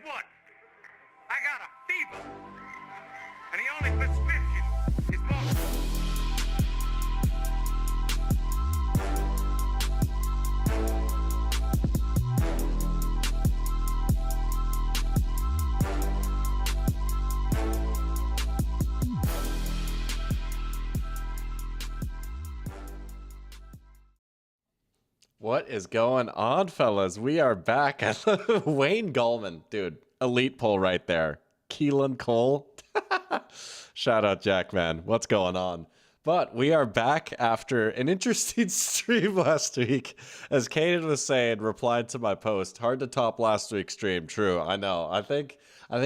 what? I got a fever. And the only prescription is more. What is going on, fellas? We are back at Wayne Gallman. Dude, elite pull right there. Keelan Cole. Shout out, Jack, man. What's going on? But we are back after an interesting stream last week. As Kaden was saying, replied to my post. Hard to top last week's stream. True, I know. I think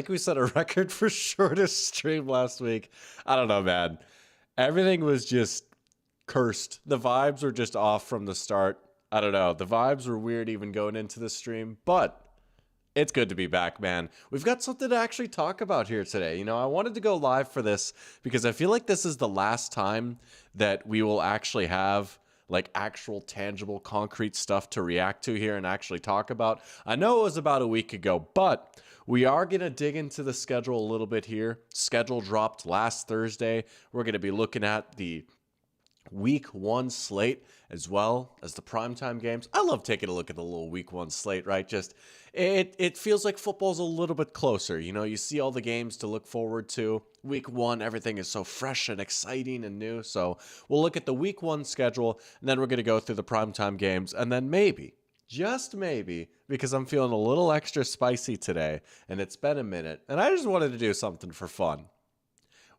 we set a record for shortest stream last week. I don't know, man. Everything was just cursed. The vibes were just off from the start. I don't know. The vibes were weird even going into the stream, but it's good to be back, man. We've got something to actually talk about here today. You know, I wanted to go live for this because I feel like this is the last time that we will actually have like actual tangible concrete stuff to react to here and actually talk about. I know it was about a week ago, but we are going to dig into the schedule a little bit here. Schedule dropped last Thursday. We're going to be looking at the week 1 slate as well as the primetime games. I love taking a look at the little week 1 slate, right? Just it feels like football's a little bit closer. You know, you see all the games to look forward to. Week 1, everything is so fresh and exciting and new. So we'll look at the week 1 schedule, and then we're going to go through the primetime games, and then maybe, just maybe, because I'm feeling a little extra spicy today, and it's been a minute, and I just wanted to do something for fun.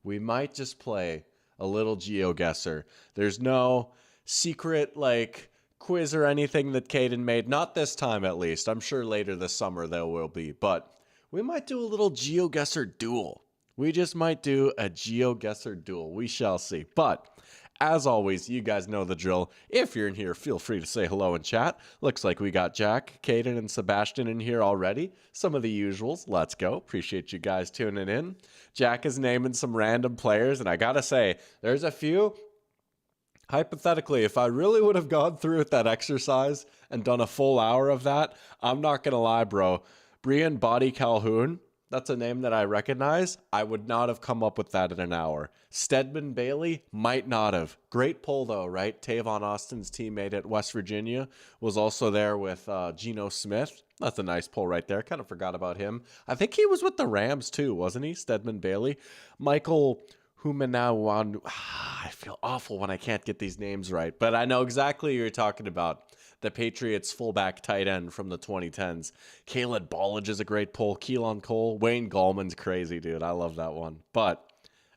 We might just play a little GeoGuessr. There's no secret like quiz or anything that Caden made. Not this time, at least. I'm sure later this summer there will be. But we might do a little GeoGuessr duel. We just might do a GeoGuessr duel. We shall see. But as always, you guys know the drill. If you're in here, feel free to say hello in chat. Looks like we got Jack, Caden, and Sebastian in here already. Some of the usuals. Let's go. Appreciate you guys tuning in. Jack is naming some random players, and I gotta say, there's a few. Hypothetically, if I really would have gone through with that exercise and done a full hour of that, I'm not gonna lie, bro. Brian Body Calhoun, that's a name that I recognize. I would not have come up with that in an hour. Stedman Bailey, might not have. Great pull, though, right? Tavon Austin's teammate at West Virginia was also there with Geno Smith. That's a nice pull right there. Kind of forgot about him. I think he was with the Rams, too, wasn't he? Stedman Bailey. Michael Humanawan. I feel awful when I can't get these names right, but I know exactly who you're talking about. The Patriots fullback tight end from the 2010s. Caleb Ballage is a great pull. Keelan Cole. Wayne Gallman's crazy, dude. I love that one. But,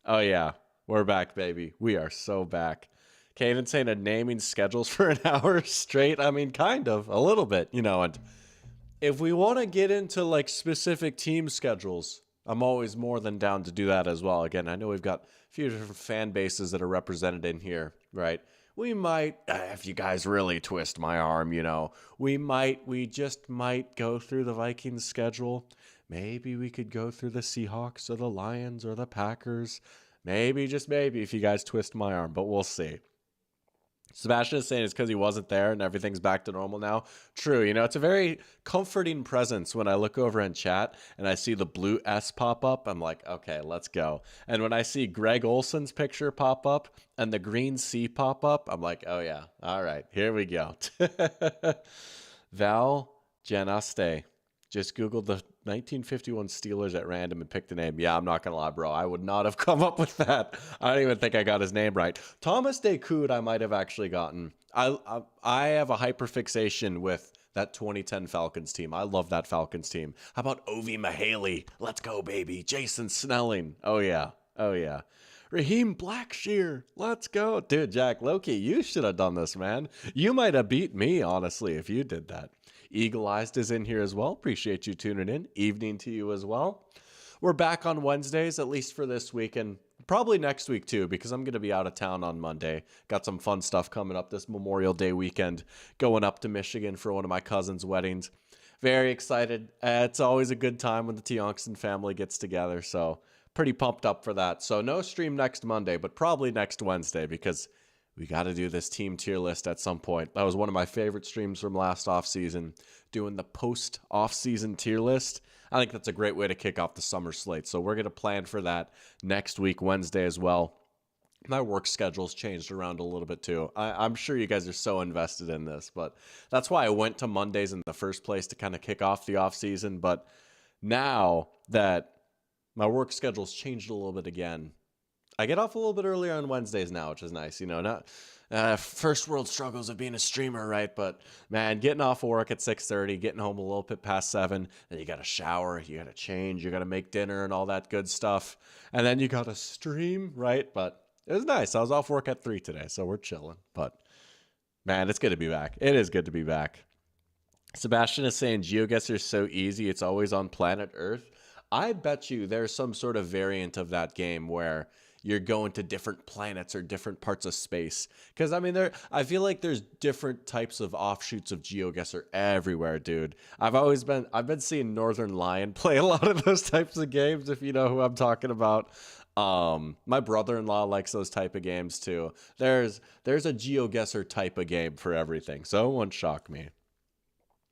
oh yeah, we're back, baby. We are so back. Caden saying a naming schedules for an hour straight. I mean, kind of. A little bit, you know. And if we want to get into, like, specific team schedules, I'm always more than down to do that as well. Again, I know we've got a few different fan bases that are represented in here, right? We might, if you guys really twist my arm, you know, we just might go through the Vikings schedule. Maybe we could go through the Seahawks or the Lions or the Packers. Maybe, just maybe, if you guys twist my arm, but we'll see. Sebastian is saying it's because he wasn't there and everything's back to normal now. True, you know, it's a very comforting presence when I look over in chat and I see the blue S pop up. I'm like, okay, let's go. And when I see Greg Olson's picture pop up and the green C pop up, I'm like, oh yeah, all right, here we go. Val Janaste. Just Googled the 1951 Steelers at random and picked a name. Yeah, I'm not going to lie, bro. I would not have come up with that. I don't even think I got his name right. Thomas Decoud, I might have actually gotten. I have a hyperfixation with that 2010 Falcons team. I love that Falcons team. How about Ovi Mahaley? Let's go, baby. Jason Snelling. Oh, yeah. Oh, yeah. Raheem Blackshear. Let's go. Dude, Jack Loki, you should have done this, man. You might have beat me, honestly, if you did that. Eagle Eyes is in here as well. Appreciate you tuning in. Evening to you as well. We're back on Wednesdays, at least for this week, and probably next week too, because I'm going to be out of town on Monday. Got some fun stuff coming up this Memorial Day weekend, going up to Michigan for one of my cousin's weddings. Very excited. It's always a good time when the Tionkson family gets together, so pretty pumped up for that. So no stream next Monday, but probably next Wednesday, because we got to do this team tier list at some point. That was one of my favorite streams from last offseason, doing the post-offseason tier list. I think that's a great way to kick off the summer slate. So we're going to plan for that next week, Wednesday as well. My work schedule's changed around a little bit too. I'm sure you guys are so invested in this, but that's why I went to Mondays in the first place to kind of kick off the off season. But now that my work schedule's changed a little bit again, I get off a little bit earlier on Wednesdays now, which is nice. Not first world struggles of being a streamer, right? But man, getting off of work at 6:30, getting home a little bit past 7, then you got to shower, you got to change, you got to make dinner and all that good stuff, and then you got to stream, right? But it was nice. I was off work at 3 today, so we're chilling. But man, it's good to be back. It is good to be back. Sebastian is saying GeoGuessr is so easy, it's always on planet Earth. I bet you there's some sort of variant of that game where you're going to different planets or different parts of space. Because, I feel like there's different types of offshoots of GeoGuessr everywhere, dude. I've been seeing Northern Lion play a lot of those types of games, if you know who I'm talking about. My brother-in-law likes those type of games too. There's a GeoGuessr type of game for everything, so it won't shock me.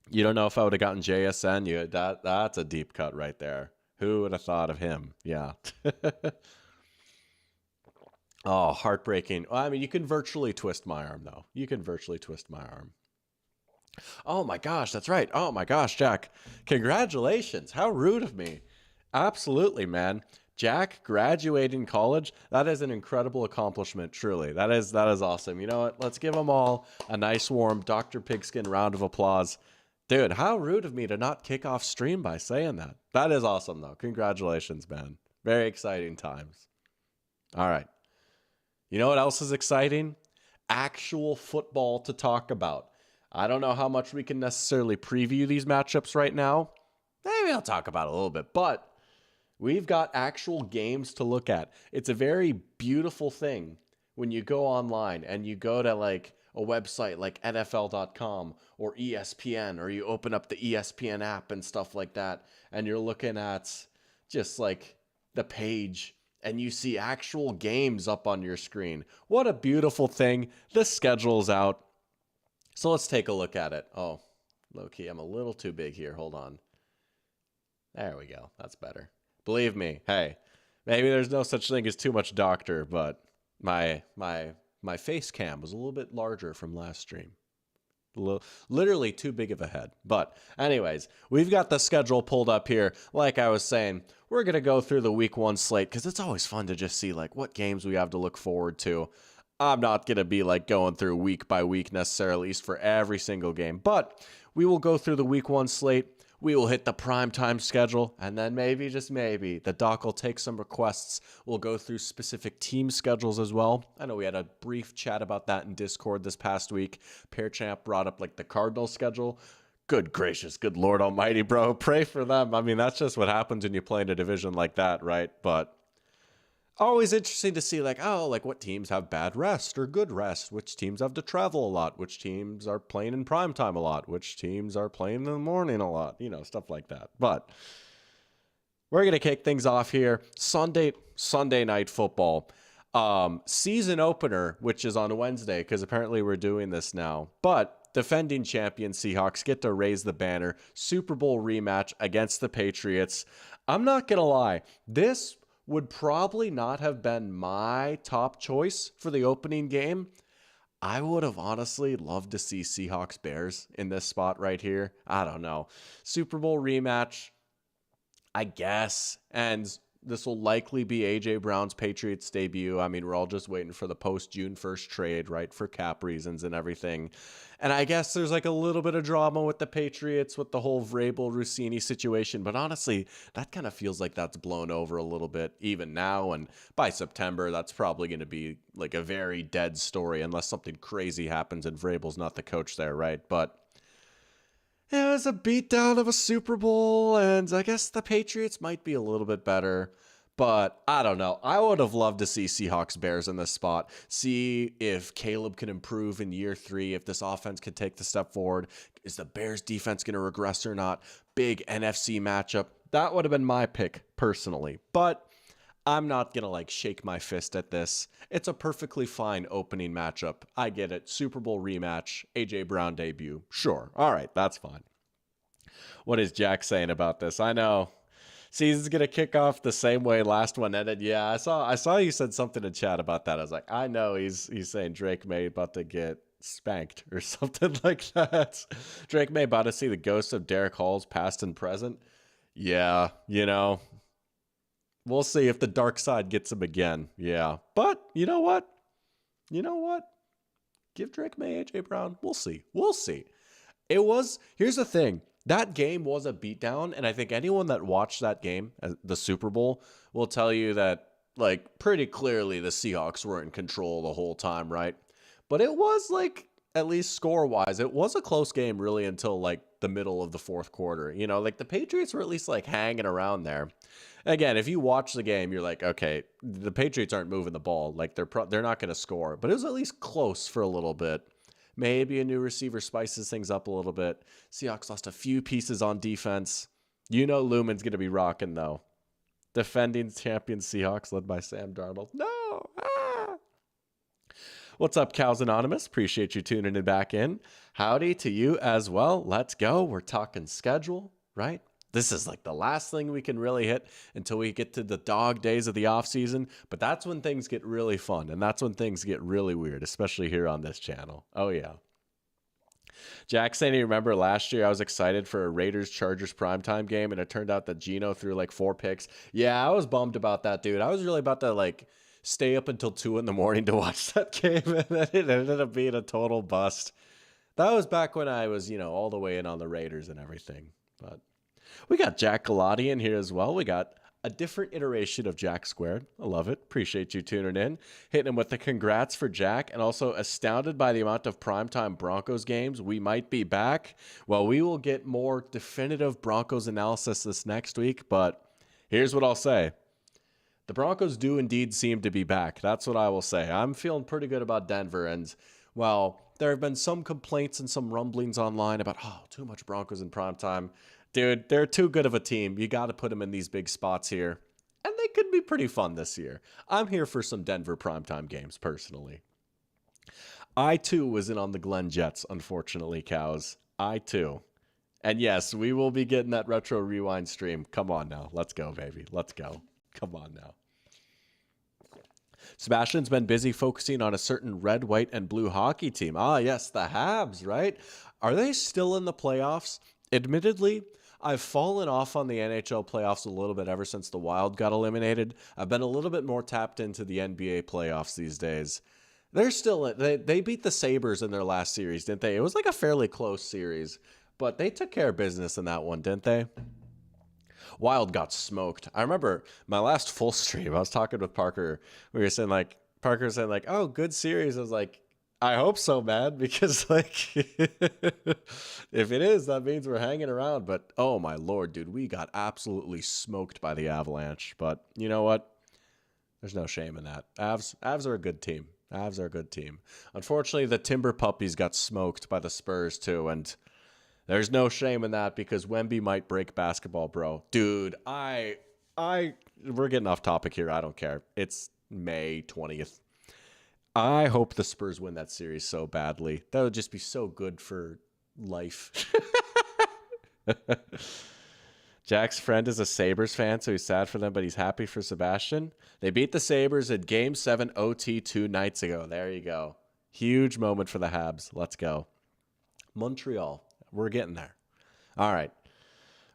You don't know if I would have gotten JSN? That's a deep cut right there. Who would have thought of him? Yeah. Oh, heartbreaking. You can virtually twist my arm, though. You can virtually twist my arm. Oh my gosh, that's right. Oh my gosh, Jack. Congratulations. How rude of me. Absolutely, man. Jack graduating college, that is an incredible accomplishment, truly. That is awesome. You know what? Let's give them all a nice warm Dr. Pigskin round of applause. Dude, how rude of me to not kick off stream by saying that. That is awesome, though. Congratulations, man. Very exciting times. All right. You know what else is exciting? Actual football to talk about. I don't know how much we can necessarily preview these matchups right now. Maybe I'll talk about it a little bit, but we've got actual games to look at. It's a very beautiful thing when you go online and you go to like a website like NFL.com or ESPN, or you open up the ESPN app and stuff like that, and you're looking at just like the page and you see actual games up on your screen. What a beautiful thing. The schedule's out. So let's take a look at it. Oh, low-key, I'm a little too big here. Hold on. There we go. That's better. Believe me, hey, maybe there's no such thing as too much doctor, but my face cam was a little bit larger from last stream. Literally too big of a head. But anyways, we've got the schedule pulled up here. Like I was saying, we're going to go through the week 1 slate because it's always fun to just see like what games we have to look forward to. I'm not going to be like going through week by week necessarily, at least for every single game, but we will go through the week 1 slate. We will hit the primetime schedule, and then maybe, just maybe, the doc will take some requests. We'll go through specific team schedules as well. I know we had a brief chat about that in Discord this past week. PearChamp brought up like the Cardinals schedule. Good gracious, good Lord almighty, bro. Pray for them. That's just what happens when you play in a division like that, right? But always interesting to see like what teams have bad rest or good rest, which teams have to travel a lot, which teams are playing in prime time a lot, which teams are playing in the morning a lot, stuff like that. But we're going to kick things off here. Sunday night football. Season opener, which is on Wednesday, because apparently we're doing this now. But defending champion Seahawks get to raise the banner. Super Bowl rematch against the Patriots. I'm not going to lie. This would probably not have been my top choice for the opening game. I would have honestly loved to see Seahawks Bears in this spot right here. I don't know. Super Bowl rematch, I guess. And this will likely be A.J. Brown's Patriots debut. We're all just waiting for the post-June 1st trade, right, for cap reasons and everything. And I guess there's like a little bit of drama with the Patriots with the whole Vrabel-Rossini situation. But honestly, that kind of feels like that's blown over a little bit even now. And by September, that's probably going to be like a very dead story unless something crazy happens and Vrabel's not the coach there, right? But it was a beatdown of a Super Bowl, and I guess the Patriots might be a little bit better. But I don't know. I would have loved to see Seahawks Bears in this spot. See if Caleb can improve in year 3, if this offense can take the step forward. Is the Bears defense going to regress or not? Big NFC matchup. That would have been my pick personally. But I'm not going to shake my fist at this. It's a perfectly fine opening matchup. I get it. Super Bowl rematch, A.J. Brown debut. Sure. All right. That's fine. What is Jack saying about this? I know. Season's gonna kick off the same way last one ended. Yeah, I saw you said something in chat about that. I was like, I know he's saying Drake May about to get spanked or something like that. Drake May about to see the ghosts of Derek Hall's past and present. Yeah, we'll see if the dark side gets him again. Yeah. But you know what? You know what? Give Drake May AJ Brown. We'll see. We'll see. Here's the thing. That game was a beatdown, and I think anyone that watched that game, the Super Bowl, will tell you that, like, pretty clearly the Seahawks were in control the whole time, right? But it was, like, at least score-wise, it was a close game really until, like, the middle of the fourth quarter. Like, the Patriots were at least, like, hanging around there. Again, if you watch the game, you're like, okay, the Patriots aren't moving the ball. Like, they're not going to score. But it was at least close for a little bit. Maybe a new receiver spices things up a little bit. Seahawks lost a few pieces on defense. Lumen's going to be rocking, though. Defending champion Seahawks led by Sam Darnold. No! Ah! What's up, Cows Anonymous? Appreciate you tuning in back in. Howdy to you as well. Let's go. We're talking schedule, right? This is like the last thing we can really hit until we get to the dog days of the offseason. But that's when things get really fun. And that's when things get really weird, especially here on this channel. Oh, yeah. Jack saying, you remember last year I was excited for a Raiders-Chargers primetime game, and it turned out that Geno threw like 4 picks. Yeah, I was bummed about that, dude. I was really about to like stay up until 2 a.m. to watch that game, and then it ended up being a total bust. That was back when I was, all the way in on the Raiders and everything. But we got Jack Galati in here as well. We got a different iteration of Jack Squared. I love it. Appreciate you tuning in. Hitting him with the congrats for Jack, and also astounded by the amount of primetime Broncos games we might be back. Well, we will get more definitive Broncos analysis this next week, but here's what I'll say. The Broncos do indeed seem to be back. That's what I will say. I'm feeling pretty good about Denver, and well, there have been some complaints and some rumblings online about, too much Broncos in primetime. Dude, they're too good of a team. You got to put them in these big spots here. And they could be pretty fun this year. I'm here for some Denver primetime games, personally. I, too, was in on the Glenn Jets, unfortunately, Cows. I, too. And yes, we will be getting that Retro Rewind stream. Come on now. Let's go, baby. Let's go. Come on now. Sebastian's been busy focusing on a certain red, white, and blue hockey team. Ah, yes, the Habs, right? Are they still in the playoffs? Admittedly, I've fallen off on the NHL playoffs a little bit ever since the Wild got eliminated. I've been a little bit more tapped into the NBA playoffs these days. They're still, they beat the Sabres in their last series, didn't they? It was like a fairly close series, but they took care of business in that one, didn't they? Wild got smoked. I remember my last full stream, I was talking with Parker. We were saying Parker was saying oh, good series. I was like, I hope so, man, because if it is, that means we're hanging around. But oh my Lord, dude, we got absolutely smoked by the Avalanche. But you know what? There's no shame in that. Avs are a good team. Avs are a good team. Unfortunately, the Timber Puppies got smoked by the Spurs too, and there's no shame in that because Wemby might break basketball, bro. Dude, we're getting off topic here. I don't care. It's May 20th. I hope the Spurs win that series so badly. That would just be so good for life. Jack's friend is a Sabres fan, so he's sad for them, but he's happy for Sebastian. They beat the Sabres at Game 7 OT 2 nights ago. There you go. Huge moment for the Habs. Let's go. Montreal. We're getting there. All right.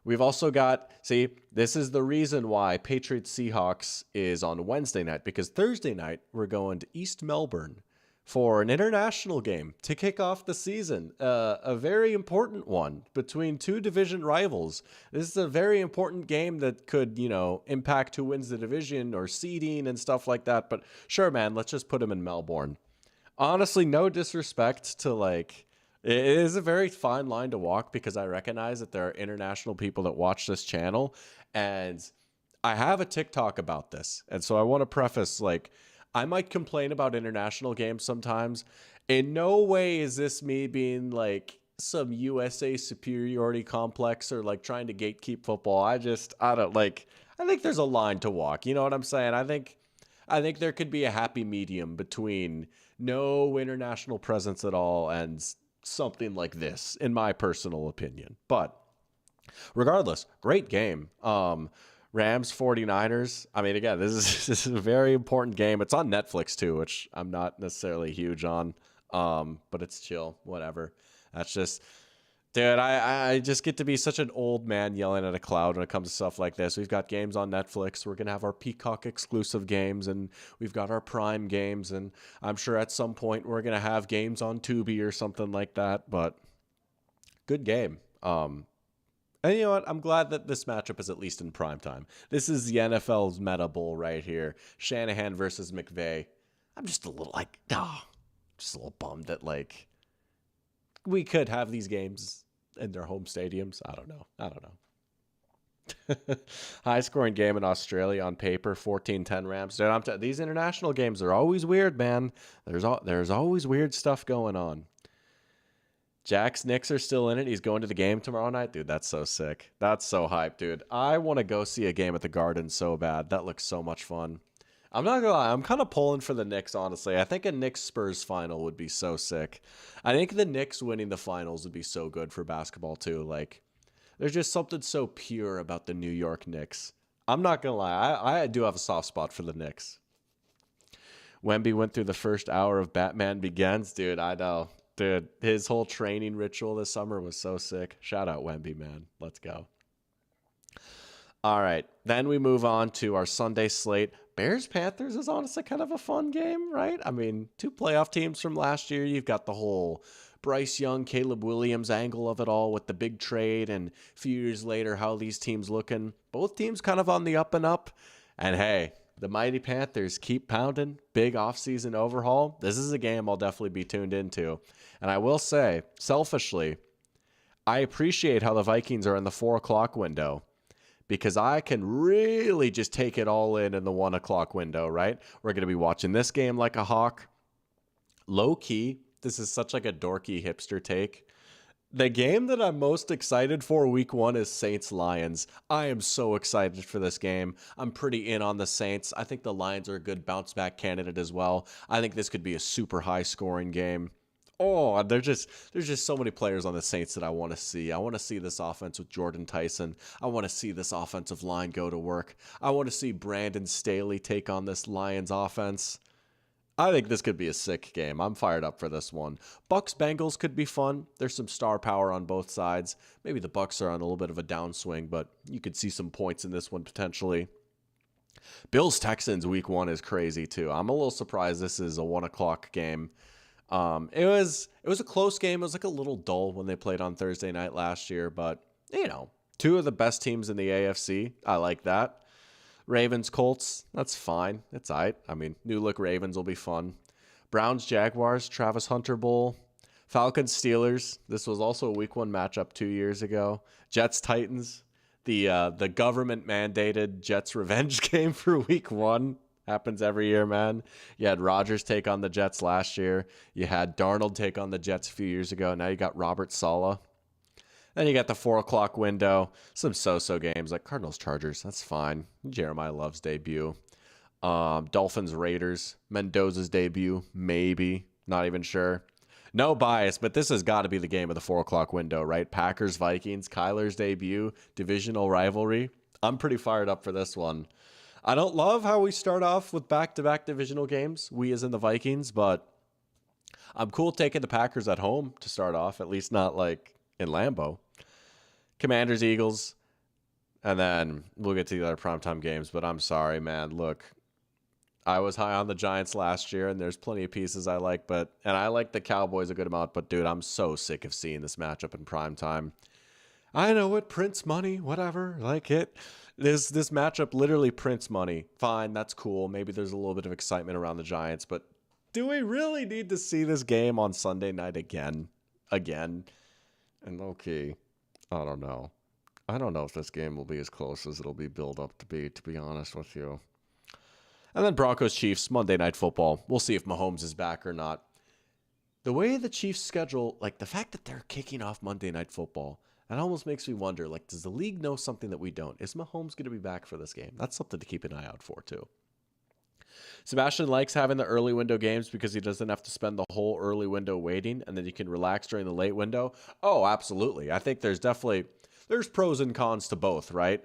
We've also got, this is the reason why Patriots Seahawks is on Wednesday night, because Thursday night we're going to East Melbourne for an international game to kick off the season. A very important one between two division rivals. This is a very important game that could, impact who wins the division or seeding and stuff like that. But sure, man, let's just put them in Melbourne. Honestly, no disrespect to it is a very fine line to walk because I recognize that there are international people that watch this channel, and I have a TikTok about this. And so I want to preface, I might complain about international games sometimes. In no way is this me being some USA superiority complex or trying to gatekeep football. I think there's a line to walk. You know what I'm saying? I think there could be a happy medium between no international presence at all and something like this, in my personal opinion. But Regardless, great game. Rams 49ers. I mean, again, this is this is a very important game. It's on Netflix too, which I'm not necessarily huge on. But it's chill, whatever. That's just dude, I just get to be such an old man yelling at a cloud when it comes to stuff like this. We've got games on Netflix. We're going to have our Peacock exclusive games, and we've got our Prime games, and I'm sure at some point we're going to have games on Tubi or something like that, but good game. And you know what? I'm glad that this matchup is at least in prime time. This is the NFL's Meta Bowl right here. Shanahan versus McVay. I'm just a little like, just a little bummed that like we could have these games in their home stadiums. I don't know. High scoring game in Australia on paper, 14-10 Rams. Dude, these international games are always weird, man. There's always weird stuff going on. Jack's Knicks are still in it. He's going to the game tomorrow night. Dude, that's so sick. That's so hype, dude. I want to go see a game at the Garden so bad. That looks so much fun. I'm not gonna lie, I'm kind of pulling for the Knicks, honestly. I think a Knicks-Spurs final would be so sick. I think the Knicks winning the finals would be so good for basketball, too. Like, there's just something so pure about the New York Knicks. I'm not gonna lie, I do have a soft spot for the Knicks. Wemby went through the first hour of Batman Begins. Dude, I know. Dude, his whole training ritual this summer was so sick. Shout out Wemby, man. Let's go. All right, then we move on to our Sunday slate. Bears-Panthers is honestly kind of a fun game, right? I mean, two playoff teams from last year. You've got the whole Bryce Young, Caleb Williams angle of it all with the big trade, and a few years later, how these teams looking. Both teams kind of on the up and up. And hey, the mighty Panthers keep pounding. Big offseason overhaul. This is a game I'll definitely be tuned into. And I will say, selfishly, I appreciate how the Vikings are in the 4 o'clock window, because I can really just take it all in the 1 o'clock window, right? We're going to be watching this game like a hawk. Low key, this is such like a dorky hipster take. The game that I'm most excited for week 1 is Saints-Lions. I am so excited for this game. I'm pretty in on the Saints. I think the Lions are a good bounce back candidate as well. I think this could be a super high scoring game. Oh, there's just so many players on the Saints that I want to see. I want to see this offense with Jordan Tyson. I want to see this offensive line go to work. I want to see Brandon Staley take on this Lions offense. I think this could be a sick game. I'm fired up for this one. Bucks-Bengals could be fun. There's some star power on both sides. Maybe the Bucks are on a little bit of a downswing, but you could see some points in this one potentially. Bills-Texans week 1 is crazy too. I'm a little surprised this is a 1 o'clock game. It was a close game. It was like a little dull when they played on Thursday night last year, but you know, two of the best teams in the AFC. I like that. Ravens, Colts, that's fine. It's all right. I mean, new look Ravens will be fun. Browns, Jaguars, Travis Hunter Bowl. Falcons, Steelers. This was also a week 1 matchup 2 years ago. Jets, Titans. The government mandated Jets revenge game for week 1. Happens every year, man. You had Rodgers take on the Jets last year. You had Darnold take on the Jets a few years ago. Now you got Robert Saleh. Then you got the 4 o'clock window. Some so-so games like Cardinals, Chargers. That's fine. Jeremiah Love's debut. Dolphins, Raiders. Mendoza's debut. Maybe. Not even sure. No bias, but this has got to be the game of the 4 o'clock window, right? Packers, Vikings. Kyler's debut. Divisional rivalry. I'm pretty fired up for this one. I don't love how we start off with back-to-back divisional games, we as in the Vikings, but I'm cool taking the Packers at home to start off, at least not like in Lambeau. Commanders, Eagles, and then we'll get to the other primetime games, but I'm sorry, man. Look, I was high on the Giants last year, and there's plenty of pieces I like, and I like the Cowboys a good amount, but dude, I'm so sick of seeing this matchup in primetime. I know it prints money, whatever, like it. This matchup literally prints money. Fine, that's cool. Maybe there's a little bit of excitement around the Giants, but do we really need to see this game on Sunday night again? And okay, I don't know. I don't know if this game will be as close as it'll be built up to be honest with you. And then Broncos Chiefs, Monday Night Football. We'll see if Mahomes is back or not. The way the Chiefs schedule, like the fact that they're kicking off Monday Night Football, that almost makes me wonder, like, does the league know something that we don't? Is Mahomes going to be back for this game? That's something to keep an eye out for, too. Sebastian likes having the early window games because he doesn't have to spend the whole early window waiting, and then you can relax during the late window. Oh, absolutely. I think there's definitely there's pros and cons to both, right?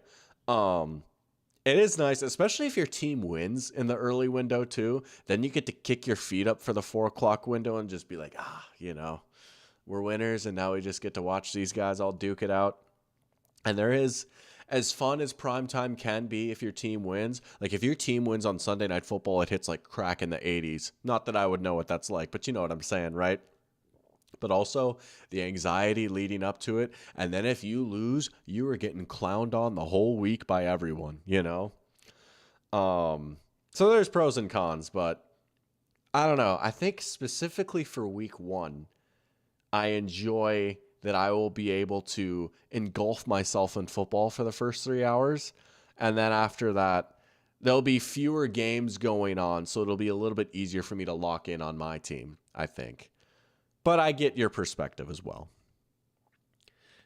It is nice, especially if your team wins in the early window too. Then you get to kick your feet up for the 4 o'clock window and just be like, we're winners, and now we just get to watch these guys all duke it out. And there is, as fun as primetime can be if your team wins. Like if your team wins on Sunday Night Football, it hits like crack in the 80s. Not that I would know what that's like, but you know what I'm saying, right? But also the anxiety leading up to it. And then if you lose, you are getting clowned on the whole week by everyone, you know? So there's pros and cons, but I don't know. I think specifically for week 1, I enjoy that I will be able to engulf myself in football for the first 3 hours. And then after that, there'll be fewer games going on. So it'll be a little bit easier for me to lock in on my team, I think. But I get your perspective as well.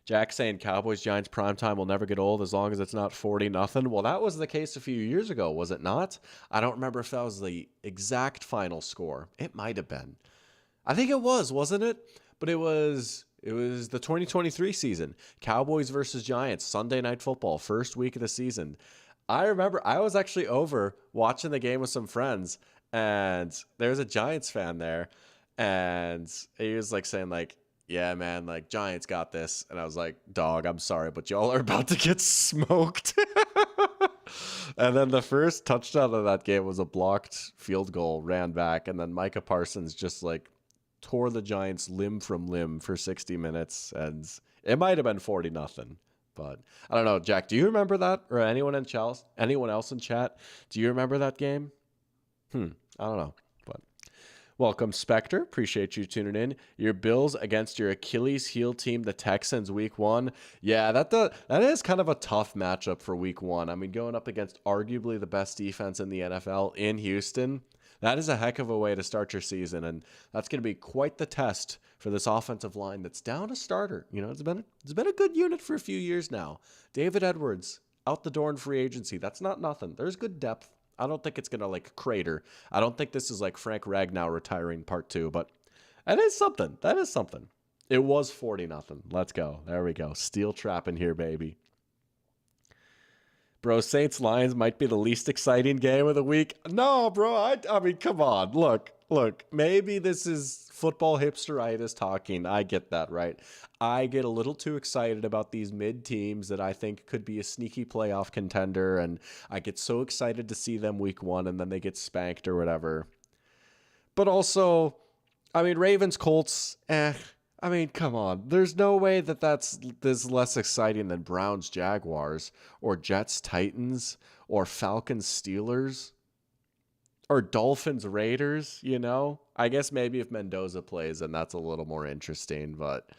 Jack saying Cowboys Giants primetime will never get old as long as it's not 40-0. Well, that was the case a few years ago, was it not? I don't remember if that was the exact final score. It might have been. I think it was, wasn't it? But it was the 2023 season. Cowboys versus Giants, Sunday Night Football, first week of the season. I remember I was actually over watching the game with some friends, and there was a Giants fan there. And he was like saying like, yeah, man, like Giants got this. And I was like, dog, I'm sorry, but y'all are about to get smoked. And then the first touchdown of that game was a blocked field goal, ran back. And then Micah Parsons just like tore the Giants limb from limb for 60 minutes. And it might have been 40-0. But I don't know, Jack, do you remember that? Or anyone else in chat? Do you remember that game? I don't know. Welcome, Spectre. Appreciate you tuning in. Your Bills against your Achilles heel team, the Texans, week 1. Yeah, that is kind of a tough matchup for week 1. I mean, going up against arguably the best defense in the NFL in Houston, that is a heck of a way to start your season. And that's going to be quite the test for this offensive line that's down a starter. You know, it's been a good unit for a few years now. David Edwards, out the door in free agency. That's not nothing. There's good depth. I don't think it's going to like crater. I don't think this is like Frank Ragnow retiring part 2, but that is something. That is something. It was 40-0. Let's go. There we go. Steel trap in here, baby. Bro, Saints-Lions might be the least exciting game of the week. No, bro. I mean, come on. Look. Maybe this is football hipsteritis talking. I get that, right? I get a little too excited about these mid teams that I think could be a sneaky playoff contender, and I get so excited to see them week 1 and then they get spanked or whatever. But also, I mean, Ravens, Colts, I mean, come on. There's no way that's less exciting than Browns, Jaguars, or Jets, Titans, or Falcons, Steelers, or Dolphins, Raiders, you know? I guess maybe if Mendoza plays, then that's a little more interesting, but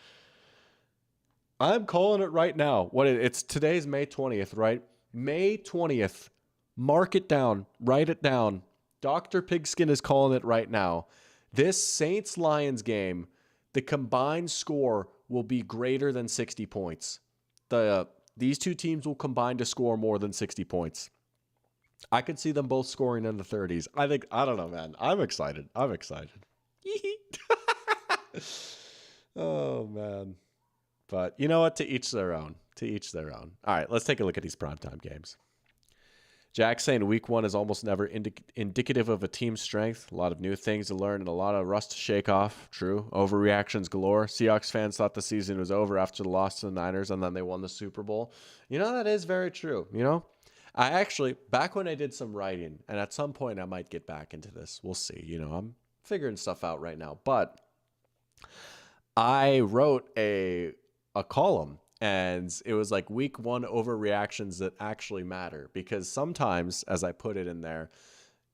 I'm calling it right now. It's today's May 20th, right? May 20th. Mark it down. Write it down. Dr. Pigskin is calling it right now. This Saints-Lions game, the combined score will be greater than 60 points. These two teams will combine to score more than 60 points. I could see them both scoring in the 30s. I don't know, man. I'm excited. Oh, man. But you know what? To each their own. All right, let's take a look at these primetime games. Jack saying week 1 is almost never indicative of a team's strength. A lot of new things to learn and a lot of rust to shake off. True. Overreactions galore. Seahawks fans thought the season was over after the loss to the Niners, and then they won the Super Bowl. You know, that is very true. You know, I actually, back when I did some writing, and at some point I might get back into this. We'll see. You know, I'm figuring stuff out right now. But I wrote a column, and it was like week 1 overreactions that actually matter, because sometimes, as I put it in there,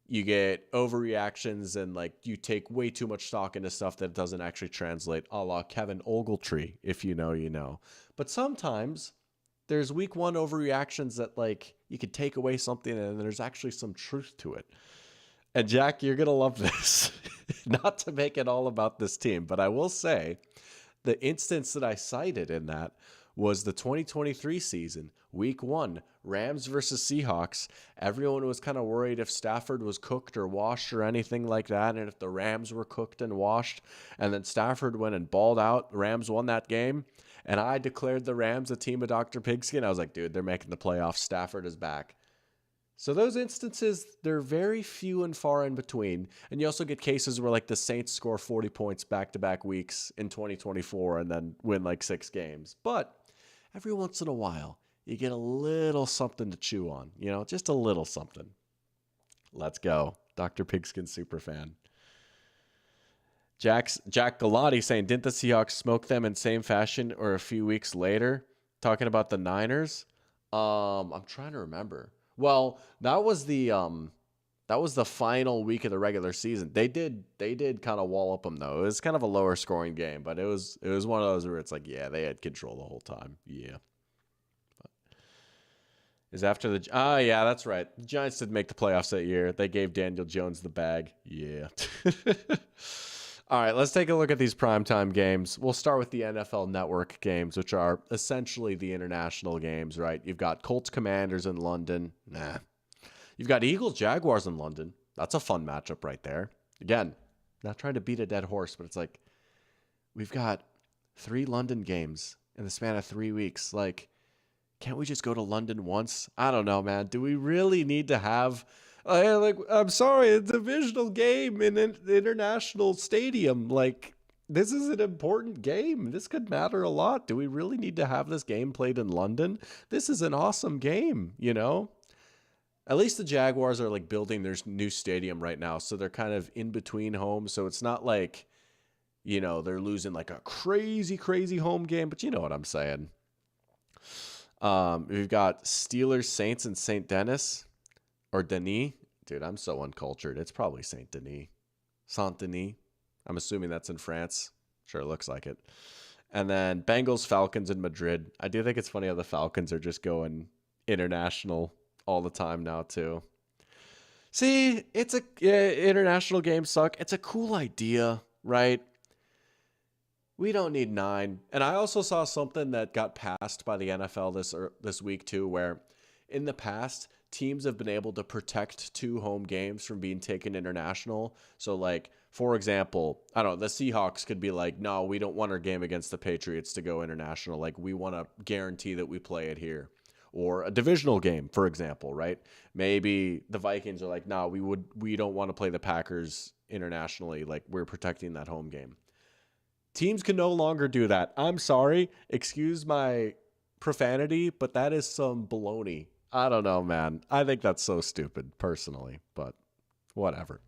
you get overreactions and like you take way too much stock into stuff that doesn't actually translate, a la Kevin Ogletree. If you know, you know. But sometimes there's week 1 overreactions that like you could take away something and there's actually some truth to it. And Jack, you're going to love this. Not to make it all about this team, but I will say the instance that I cited in that was the 2023 season, week 1, Rams versus Seahawks. Everyone was kind of worried if Stafford was cooked or washed or anything like that, and if the Rams were cooked and washed. And then Stafford went and balled out. The Rams won that game, and I declared the Rams a team of Dr. Pigskin. I was like, dude, they're making the playoffs. Stafford is back. So those instances, they're very few and far in between. And you also get cases where like the Saints score 40 points back-to-back weeks in 2024 and then win like 6 games. But every once in a while, you get a little something to chew on, just a little something. Let's go. Dr. Pigskin superfan. Jack Galati saying, didn't the Seahawks smoke them in same fashion or a few weeks later? Talking about the Niners. I'm trying to remember. Well, that was the final week of the regular season. They did kind of wall up them though. It was kind of a lower scoring game, but it was one of those where it's like, yeah, they had control the whole time. Yeah. Is after the yeah, that's right. The Giants did make the playoffs that year. They gave Daniel Jones the bag. Yeah. All right, let's take a look at these primetime games. We'll start with the NFL Network games, which are essentially the international games, right? You've got Colts Commanders in London. Nah. You've got Eagles Jaguars in London. That's a fun matchup right there. Again, not trying to beat a dead horse, but it's like we've got 3 London games in the span of 3 weeks. Like, can't we just go to London once? I don't know, man. Do we really need to have... I'm sorry, a divisional game in an international stadium. Like, this is an important game. This could matter a lot. Do we really need to have this game played in London? This is an awesome game, At least the Jaguars are like building their new stadium right now, so they're kind of in between homes. So it's not like, they're losing like a crazy, crazy home game, but you know what I'm saying. We've got Steelers, Saints, and St. Denis. Or Denis. Dude, I'm so uncultured. It's probably Saint Denis. Saint Denis. I'm assuming that's in France. Sure, it looks like it. And then Bengals, Falcons in Madrid. I do think it's funny how the Falcons are just going international all the time now, too. See, international games suck. It's a cool idea, right? We don't need 9. And I also saw something that got passed by the NFL this week, too, where in the past, teams have been able to protect 2 home games from being taken international. So, like, for example, I don't know, the Seahawks could be like, no, we don't want our game against the Patriots to go international. Like, we want to guarantee that we play it here. Or a divisional game, for example, right? Maybe the Vikings are like, no, we don't want to play the Packers internationally. Like, we're protecting that home game. Teams can no longer do that. I'm sorry. Excuse my profanity, but that is some baloney. I don't know, man. I think that's so stupid, personally, but whatever.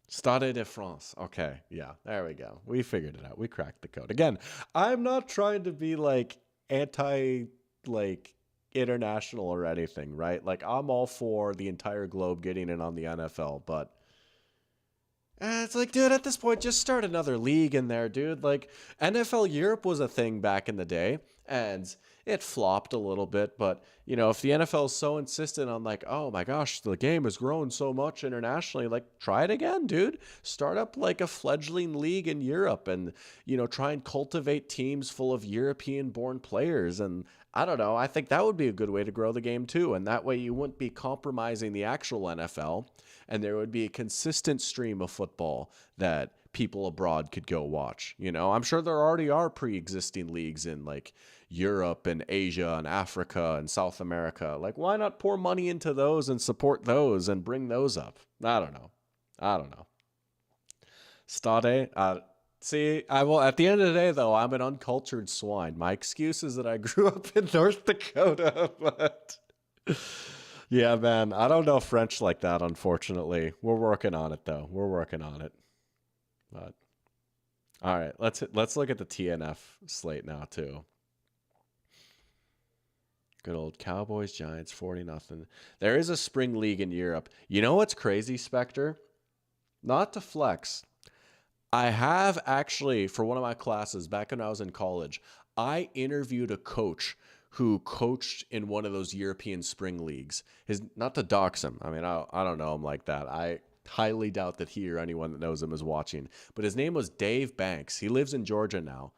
Stade de France. Okay, yeah, there we go. We figured it out. We cracked the code. Again, I'm not trying to be, international or anything, right? Like, I'm all for the entire globe getting in on the NFL, but... it's like, dude, at this point, just start another league in there, dude. Like, NFL Europe was a thing back in the day, and it flopped a little bit. But, if the NFL is so insistent on, like, oh my gosh, the game has grown so much internationally, like, try it again, dude. Start up, like, a fledgling league in Europe and, try and cultivate teams full of European-born players. And I don't know, I think that would be a good way to grow the game, too. And that way you wouldn't be compromising the actual NFL. And there would be a consistent stream of football that people abroad could go watch. I'm sure there already are pre-existing leagues in like Europe and Asia and Africa and South America. Like, why not pour money into those and support those and bring those up? I don't know. Stade. See, at the end of the day, though, I'm an uncultured swine. My excuse is that I grew up in North Dakota, but... Yeah, man, I don't know French like that, unfortunately. We're working on it, though. We're working on it. But all right, let's look at the TNF slate now, too. Good old Cowboys, Giants, 40-0. There is a spring league in Europe. You know what's crazy, Spectre? Not to flex. I have actually, for one of my classes, back when I was in college, I interviewed a coach who coached in one of those European spring leagues. Not to dox him. I mean, I don't know him like that. highly doubt that he or anyone that knows him is watching. But his name was Dave Banks. He lives in Georgia now.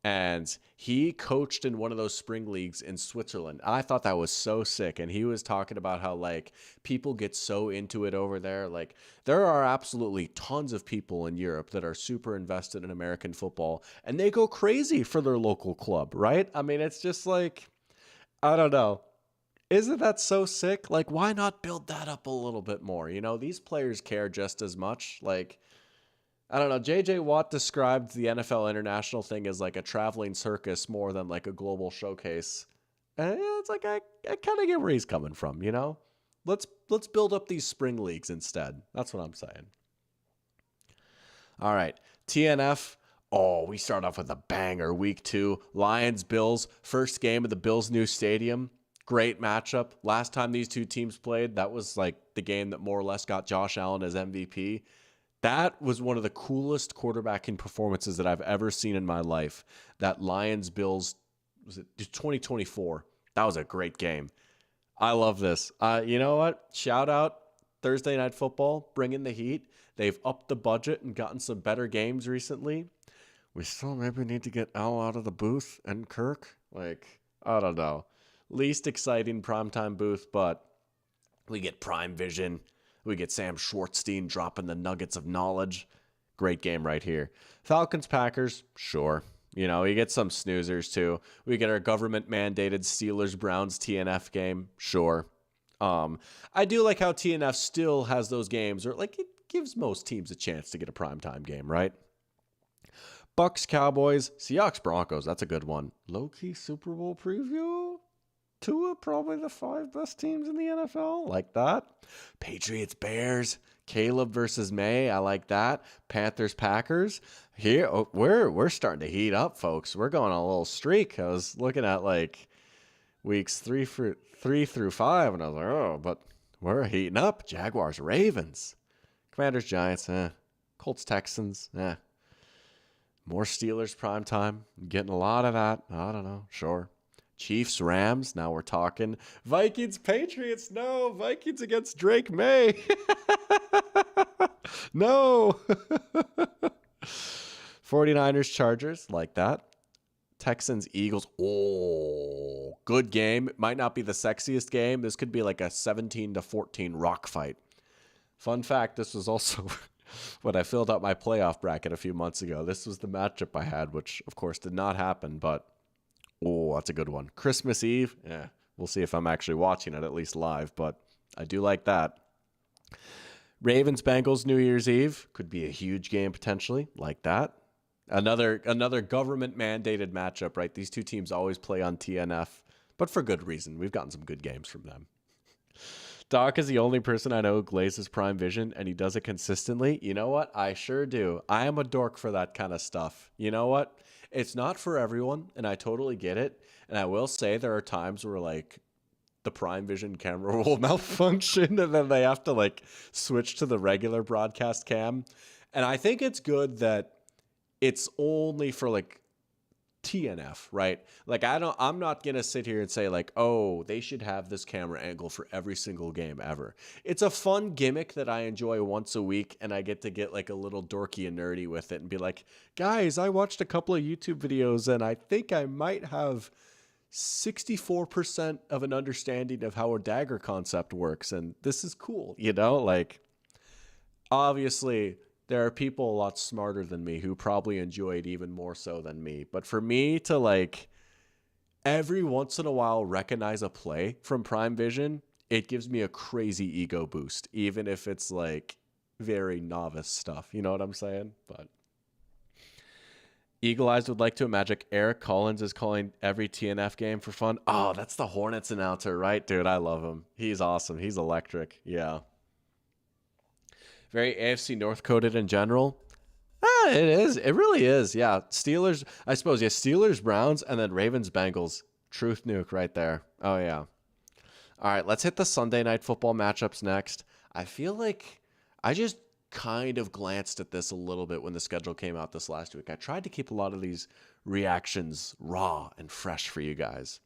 And he coached in one of those spring leagues in Switzerland. I thought that was so sick. And he was talking about how, like, people get so into it over there. Like, there are absolutely tons of people in Europe that are super invested in American football, and they go crazy for their local club, right? I mean, it's just like, I don't know. Isn't that so sick? Like, why not build that up a little bit more? You know, these players care just as much. Like, I don't know. JJ Watt described the NFL international thing as like a traveling circus more than like a global showcase. And it's like, I kind of get where he's coming from, you know? Let's build up these spring leagues instead. That's what I'm saying. All right. TNF. Oh, we start off with a banger. Week 2. Lions-Bills. First game of the Bills' new stadium. Great matchup. Last time these two teams played, that was like the game that more or less got Josh Allen as MVP. That was one of the coolest quarterbacking performances that I've ever seen in my life. That Lions-Bills, was it 2024? That was a great game. I love this. You know what? Shout out Thursday Night Football, bringing the heat. They've upped the budget and gotten some better games recently. We still maybe need to get Al out of the booth and Kirk. Like, I don't know. Least exciting primetime booth, but we get Prime Vision. We get Sam Schwartzstein dropping the nuggets of knowledge. Great game right here. Falcons-Packers, sure. You know, we get some snoozers too. We get our government-mandated Steelers-Browns TNF game, sure. I do like how TNF still has those games, or like it gives most teams a chance to get a primetime game, right? Bucks-Cowboys, Seahawks-Broncos, that's a good one. Low-key Super Bowl preview? Tua, probably the 5 best teams in the NFL. Like that. Patriots, Bears, Caleb versus May. I like that. Panthers, Packers. Here, we're starting to heat up, folks. We're going on a little streak. I was looking at like weeks 3 through 5, and I was like, oh, but we're heating up. Jaguars, Ravens, Commanders, Giants. Colts, Texans. More Steelers primetime. Getting a lot of that. I don't know. Sure. Chiefs, Rams. Now we're talking. Vikings, Patriots. No. Vikings against Drake May. No. 49ers, Chargers. Like that. Texans, Eagles. Oh, good game. It might not be the sexiest game. This could be like a 17-14 rock fight. Fun fact, this was also when I filled out my playoff bracket a few months ago. This was the matchup I had, which of course did not happen, but oh, that's a good one. Christmas Eve. Yeah, we'll see if I'm actually watching it at least live, but I do like that. Ravens, Bengals, New Year's Eve. Could be a huge game potentially. Like that. Another government mandated matchup, right? These two teams always play on TNF, but for good reason. We've gotten some good games from them. Doc is the only person I know who glazes Prime Vision, and he does it consistently. You know what? I sure do. I am a dork for that kind of stuff. You know what? It's not for everyone, and I totally get it. And I will say there are times where, like, the Prime Vision camera will malfunction, and then they have to, like, switch to the regular broadcast cam. And I think it's good that it's only for, like, TNF, right? Like, I'm not going to sit here and say like, oh, they should have this camera angle for every single game ever. It's a fun gimmick that I enjoy once a week, and I get to get like a little dorky and nerdy with it and be like, guys, I watched a couple of YouTube videos and I think I might have 64% of an understanding of how a dagger concept works. And this is cool, you know, like obviously there are people a lot smarter than me who probably enjoy it even more so than me. But for me to like every once in a while recognize a play from Prime Vision, it gives me a crazy ego boost, even if it's like very novice stuff. You know what I'm saying? But Eagle Eyes would like to imagine Eric Collins is calling every TNF game for fun. Oh, that's the Hornets announcer, right? Dude, I love him. He's awesome. He's electric. Yeah. Very AFC North coded in general. It is. It really is. Yeah. Steelers, I suppose. Yeah. Steelers, Browns, and then Ravens, Bengals. Truth nuke right there. Oh, yeah. All right. Let's hit the Sunday Night Football matchups next. I feel like I just kind of glanced at this a little bit when the schedule came out this last week. I tried to keep a lot of these reactions raw and fresh for you guys.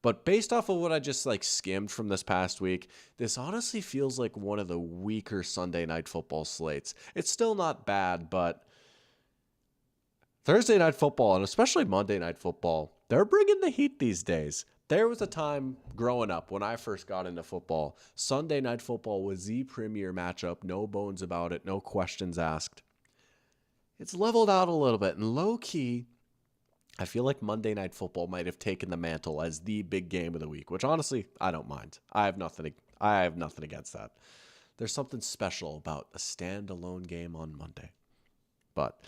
But based off of what I just like skimmed from this past week, this honestly feels like one of the weaker Sunday Night Football slates. It's still not bad, but Thursday Night Football, and especially Monday Night Football, they're bringing the heat these days. There was a time growing up when I first got into football, Sunday Night Football was the premier matchup, no bones about it, no questions asked. It's leveled out a little bit, and low-key, I feel like Monday Night Football might have taken the mantle as the big game of the week, which honestly, I don't mind. I have nothing against that. There's something special about a standalone game on Monday. But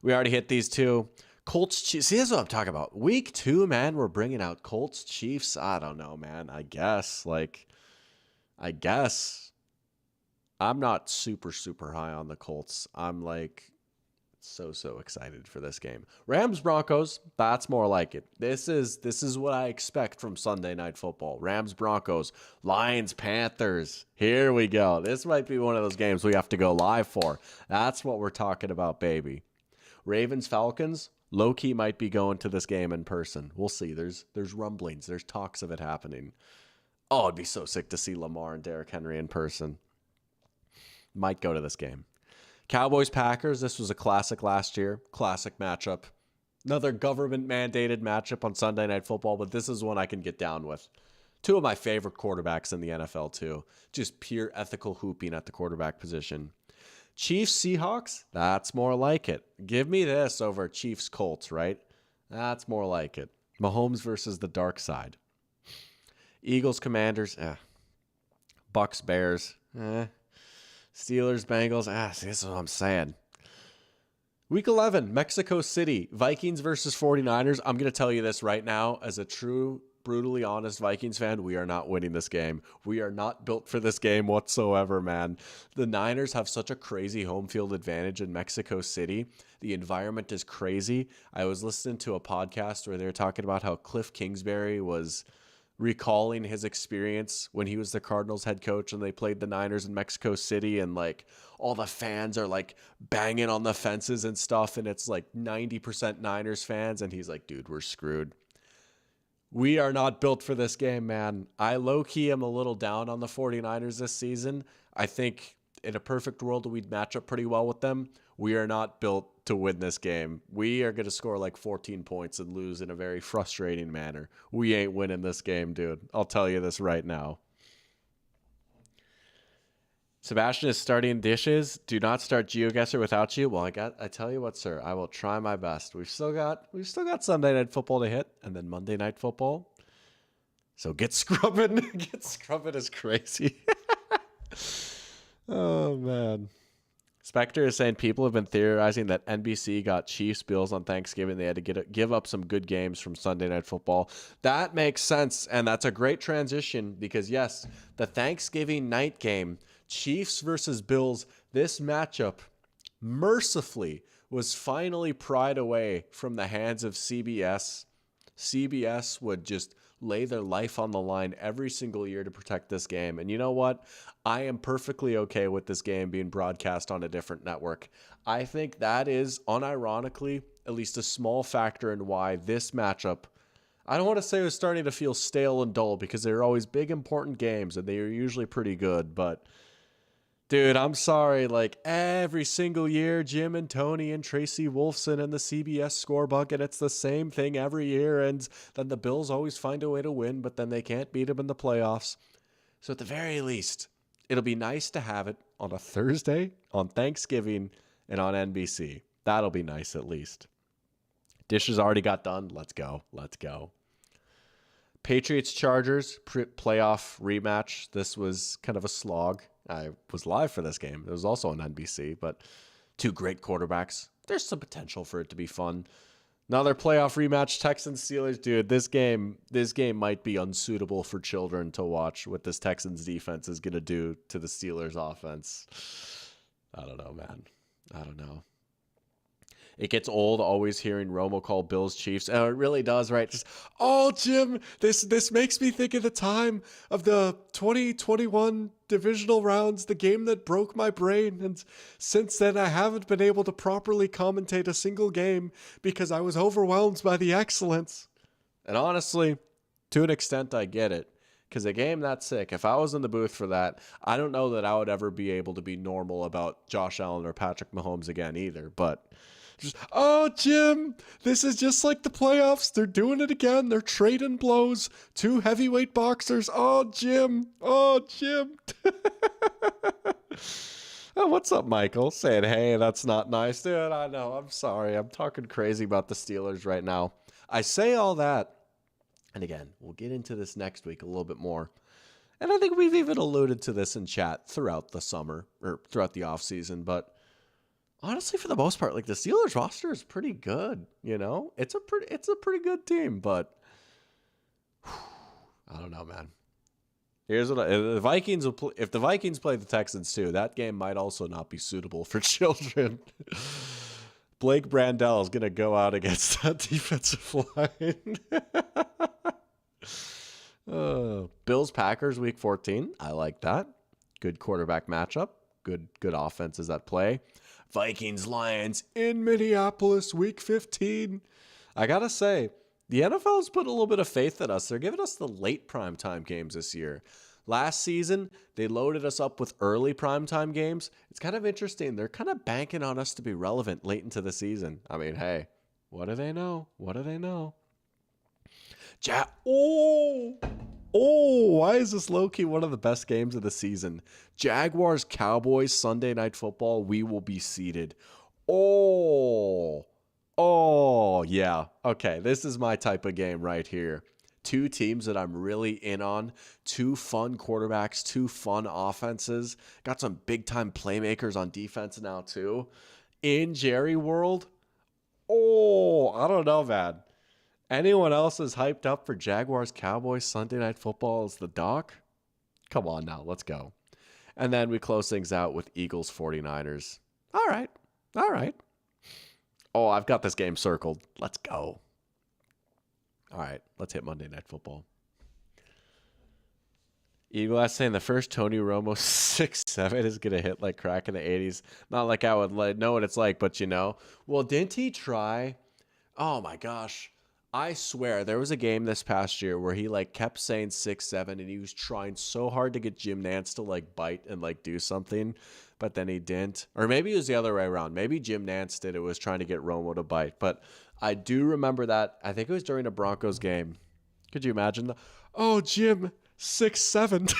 we already hit these two. Colts, Chiefs. See, this is what I'm talking about. Week 2, man, we're bringing out Colts, Chiefs. I don't know, man. I guess. I'm not super, super high on the Colts. I'm like so excited for this game. Rams, Broncos, that's more like it. This is what I expect from Sunday Night Football. Rams, Broncos, Lions, Panthers. Here we go. This might be one of those games we have to go live for. That's what we're talking about, baby. Ravens, Falcons, low-key might be going to this game in person. We'll see. There's rumblings. There's talks of it happening. Oh, it'd be so sick to see Lamar and Derrick Henry in person. Might go to this game. Cowboys, Packers, this was a classic last year. Classic matchup. Another government-mandated matchup on Sunday Night Football, but this is one I can get down with. Two of my favorite quarterbacks in the NFL, too. Just pure ethical hooping at the quarterback position. Chiefs, Seahawks, that's more like it. Give me this over Chiefs, Colts, right? That's more like it. Mahomes versus the dark side. Eagles, Commanders, Bucks, Bears, Steelers, Bengals. See, this is what I'm saying. Week 11, Mexico City, Vikings versus 49ers. I'm going to tell you this right now. As a true, brutally honest Vikings fan, we are not winning this game. We are not built for this game whatsoever, man. The Niners have such a crazy home field advantage in Mexico City. The environment is crazy. I was listening to a podcast where they were talking about how Cliff Kingsbury was recalling his experience when he was the Cardinals head coach and they played the Niners in Mexico City, and like all the fans are like banging on the fences and stuff, and it's like 90% Niners fans, and he's like, dude, we're screwed. We are not built for this game, man. I low-key am a little down on the 49ers this season. I think in a perfect world we'd match up pretty well with them. We are not built to win this game. We are going to score like 14 points and lose in a very frustrating manner. We ain't winning this game, dude. I'll tell you this right now. Sebastian is starting dishes. Do not start GeoGuessr without you. Well, I tell you what, sir, I will try my best. We've still got Sunday Night Football to hit, and then Monday Night Football. So get scrubbing. Get scrubbing is crazy. Oh, man. Spectre is saying people have been theorizing that NBC got Chiefs Bills on Thanksgiving. They had to give up some good games from Sunday Night Football. That makes sense, and that's a great transition because, yes, the Thanksgiving night game, Chiefs versus Bills, this matchup mercifully was finally pried away from the hands of CBS. CBS would just lay their life on the line every single year to protect this game. And you know what? I am perfectly okay with this game being broadcast on a different network. I think that is, unironically, at least a small factor in why this matchup, I don't want to say it was starting to feel stale and dull because they're always big, important games and they are usually pretty good. But, dude, I'm sorry. Like, every single year, Jim and Tony and Tracy Wolfson and the CBS scorebook, and it's the same thing every year. And then the Bills always find a way to win, but then they can't beat them in the playoffs. So at the very least, it'll be nice to have it on a Thursday, on Thanksgiving, and on NBC. That'll be nice at least. Dishes already got done. Let's go. Let's go. Patriots Chargers playoff rematch. This was kind of a slog. I was live for this game. It was also on NBC, but two great quarterbacks. There's some potential for it to be fun. Another playoff rematch, Texans Steelers. Dude, this game might be unsuitable for children to watch what this Texans defense is going to do to the Steelers offense. I don't know, man. I don't know. It gets old always hearing Romo call Bills Chiefs. Oh, it really does, right? Just, oh, Jim, this makes me think of the time of the 2021 divisional rounds, the game that broke my brain. And since then, I haven't been able to properly commentate a single game because I was overwhelmed by the excellence. And honestly, To an extent, I get it. Because a game that sick, if I was in the booth for that, I don't know that I would ever be able to be normal about Josh Allen or Patrick Mahomes again either. But just, oh, Jim, this is just like the playoffs. They're doing it again. They're trading blows. 2 heavyweight boxers. Oh, Jim. Oh, Jim. Oh, what's up, Michael? Saying, hey, that's not nice. Dude, I know. I'm sorry. I'm talking crazy about the Steelers right now. I say all that. And again, we'll get into this next week a little bit more. And I think we've even alluded to this in chat throughout the summer or throughout the offseason. But honestly, for the most part, like the Steelers roster is pretty good. You know, it's a pretty good team. But I don't know, man. Here's what if the Vikings if the Vikings play the Texans too, that game might also not be suitable for children. Blake Brandel is going to go out against that defensive line. Bills Packers week 14. I like that. Good quarterback matchup. Good offenses at play. Vikings Lions in Minneapolis week 15. I got to say, the NFL's put a little bit of faith in us. They're giving us the late primetime games this year. Last season, they loaded us up with early primetime games. It's kind of interesting. They're kind of banking on us to be relevant late into the season. I mean, hey, what do they know? What do they know? Why is this low-key one of the best games of the season? Jaguars, Cowboys, Sunday Night Football, we will be seated. Oh, yeah. Okay, this is my type of game right here. 2 teams that I'm really in on. 2 fun quarterbacks, 2 fun offenses. Got some big-time playmakers on defense now, too. In Jerry World, I don't know, man. Anyone else is hyped up for Jaguars, Cowboys, Sunday Night Football as the doc? Come on now, let's go. And then we close things out with Eagles, 49ers. All right. Oh, I've got this game circled. Let's go. All right, let's hit Monday Night Football. Eagle Ass saying the first Tony Romo 6'7" is going to hit like crack in the 80s. Not like I would know what it's like, but you know. Well, didn't he try? Oh my gosh. I swear there was a game this past year where he like kept saying 6'7" and he was trying so hard to get Jim Nantz to like bite and like do something, but then he didn't. Or maybe it was the other way around. Maybe Jim Nantz did it, was trying to get Romo to bite. But I do remember that. I think it was during a Broncos game. Could you imagine? Oh, Jim, 6'7".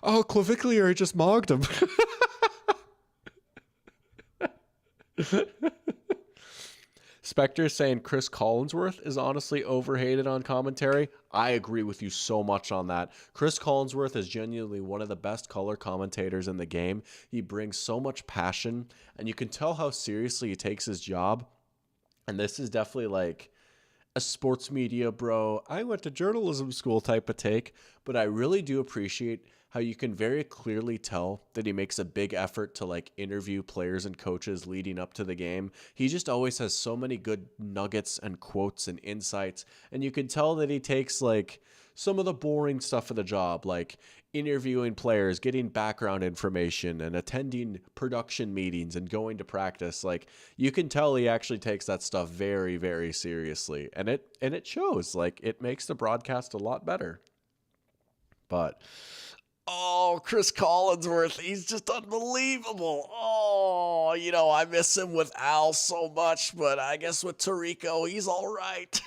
Oh, Claviclier just mogged him. Spectre saying Chris Collinsworth is honestly overhated on commentary. I agree with you so much on that. Chris Collinsworth is genuinely one of the best color commentators in the game. He brings so much passion, and you can tell how seriously he takes his job. And this is definitely like a sports media bro, I went to journalism school type of take, but I really do appreciate how you can very clearly tell that he makes a big effort to like interview players and coaches leading up to the game. He just always has so many good nuggets and quotes and insights, and you can tell that he takes like some of the boring stuff of the job, like interviewing players, getting background information, and attending production meetings and going to practice. Like you can tell he actually takes that stuff very, very seriously, and it shows. Like it makes the broadcast a lot better. But oh, Chris Collinsworth, he's just unbelievable. Oh, you know, I miss him with Al so much, but I guess with Tirico, he's all right.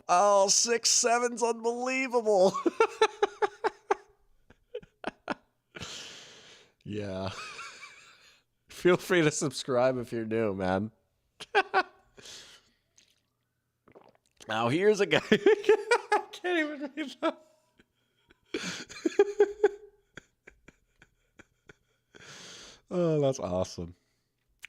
Oh, 6'7's unbelievable. Yeah. Feel free to subscribe if you're new, man. Now here's a guy. I can't even read that. Oh, that's awesome.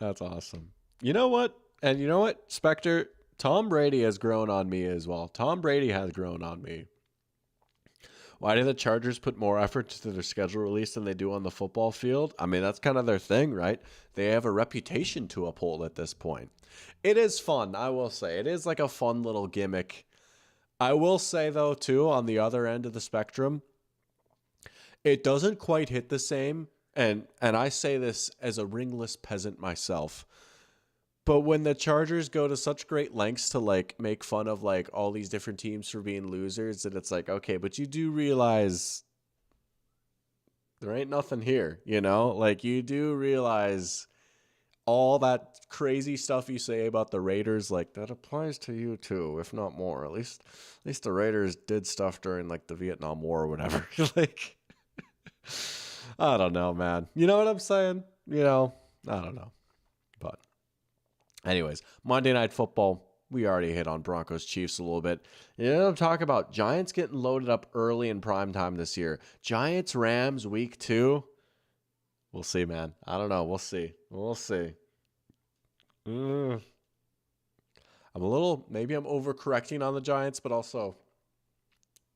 That's awesome. You know what? And you know what, Spectre? Tom Brady has grown on me as well. Tom Brady has grown on me. Why do the Chargers put more effort to their schedule release than they do on the football field? I mean, that's kind of their thing, right? They have a reputation to uphold at this point. It is fun, I will say. It is like a fun little gimmick. I will say, though, too, on the other end of the spectrum, it doesn't quite hit the same. And I say this as a ringless peasant myself. But when the Chargers go to such great lengths to like make fun of like all these different teams for being losers, and it's like, okay, but you do realize there ain't nothing here, you know? Like you do realize all that crazy stuff you say about the Raiders, like that applies to you too, if not more. At least the Raiders did stuff during like the Vietnam War or whatever. Like I don't know, man. You know what I'm saying? You know, I don't know. But anyways, Monday Night Football. We already hit on Broncos Chiefs a little bit. You know, I'm talking about Giants getting loaded up early in prime time this year. Giants Rams week 2. We'll see, man. I don't know. We'll see. I'm maybe I'm overcorrecting on the Giants, but also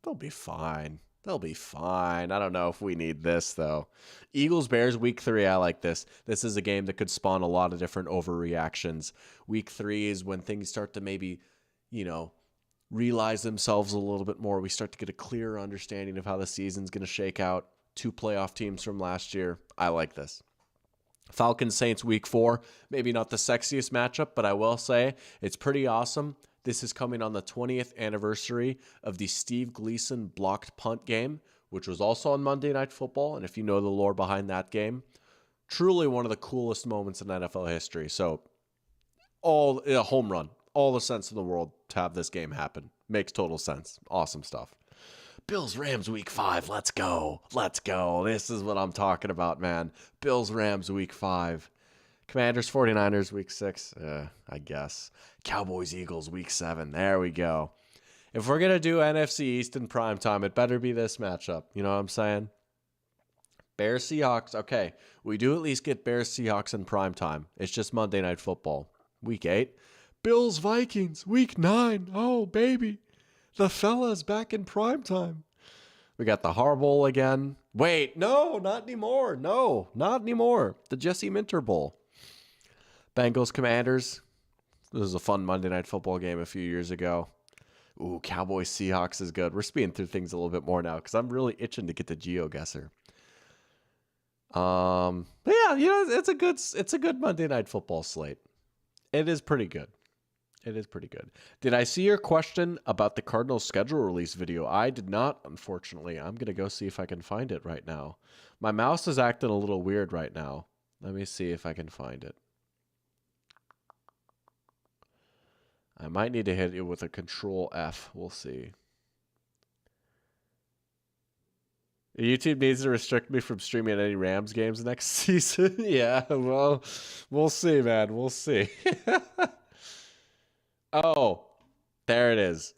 they'll be fine. I don't know if we need this, though. Eagles Bears week 3. I like this. This is a game that could spawn a lot of different overreactions. Week 3 is when things start to maybe, realize themselves a little bit more. We start to get a clearer understanding of how the season's going to shake out. 2 playoff teams from last year. I like this. Falcons Saints week 4. Maybe not the sexiest matchup, but I will say it's pretty awesome. This is coming on the 20th anniversary of the Steve Gleason blocked punt game, which was also on Monday Night Football. And if you know the lore behind that game, truly one of the coolest moments in NFL history. So a home run, all the sense in the world to have this game happen. Makes total sense. Awesome stuff. Bills Rams week 5. Let's go. This is what I'm talking about, man. Bills Rams week 5. Commanders 49ers week 6. I guess. Cowboys Eagles week 7. There we go. If we're going to do NFC East in primetime, it better be this matchup. You know what I'm saying? Bears Seahawks. Okay. We do at least get Bears Seahawks in primetime. It's just Monday Night Football. Week 8. Bills Vikings week 9. Oh, baby. The fella's back in primetime. We got the Harbowl again. Wait, no, not anymore. No, not anymore. The Jesse Minter Bowl. Bengals Commanders. This was a fun Monday Night Football game a few years ago. Ooh, Cowboys Seahawks is good. We're speeding through things a little bit more now because I'm really itching to get the GeoGuessr. But yeah, it's a good Monday Night Football slate. It is pretty good. Did I see your question about the Cardinals schedule release video? I did not, unfortunately. I'm going to go see if I can find it right now. My mouse is acting a little weird right now. Let me see if I can find it. I might need to hit it with a Control F. We'll see. YouTube needs to restrict me from streaming any Rams games next season. Yeah, well, we'll see, man. We'll see. Oh, there it is.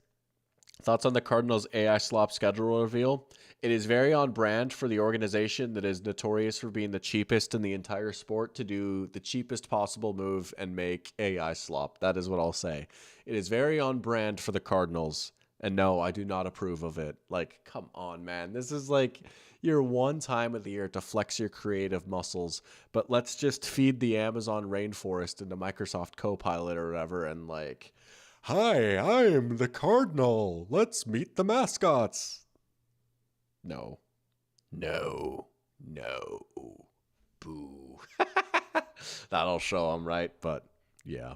Thoughts on the Cardinals' AI slop schedule reveal? It is very on brand for the organization that is notorious for being the cheapest in the entire sport to do the cheapest possible move and make AI slop. That is what I'll say. It is very on brand for the Cardinals. And no, I do not approve of it. Like, come on, man. This is like your one time of the year to flex your creative muscles. But let's just feed the Amazon rainforest into Microsoft Copilot or whatever and like, hi, I'm the Cardinal. Let's meet the mascots. No. Boo. That'll show them, right? But yeah.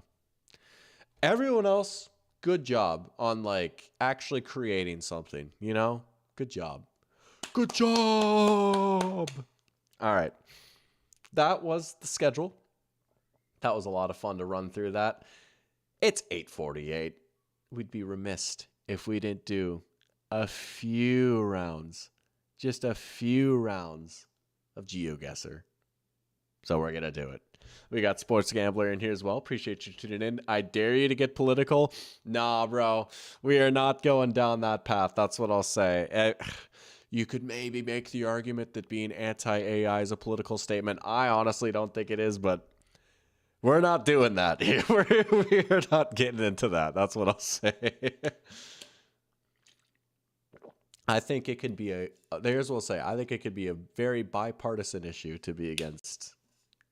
Everyone else, good job on like actually creating something, you know? Good job. All right. That was the schedule. That was a lot of fun to run through that. It's 8:48. We'd be remiss if we didn't do a few rounds, just a few rounds of GeoGuessr. So we're going to do it. We got Sports Gambler in here as well. Appreciate you tuning in. I dare you to get political. Nah, bro. We are not going down that path. That's what I'll say. You could maybe make the argument that being anti-AI is a political statement. I honestly don't think it is, but we're not doing that. We're not getting into that. That's what I'll say. I think it could be here's what I'll say. I think it could be a very bipartisan issue to be against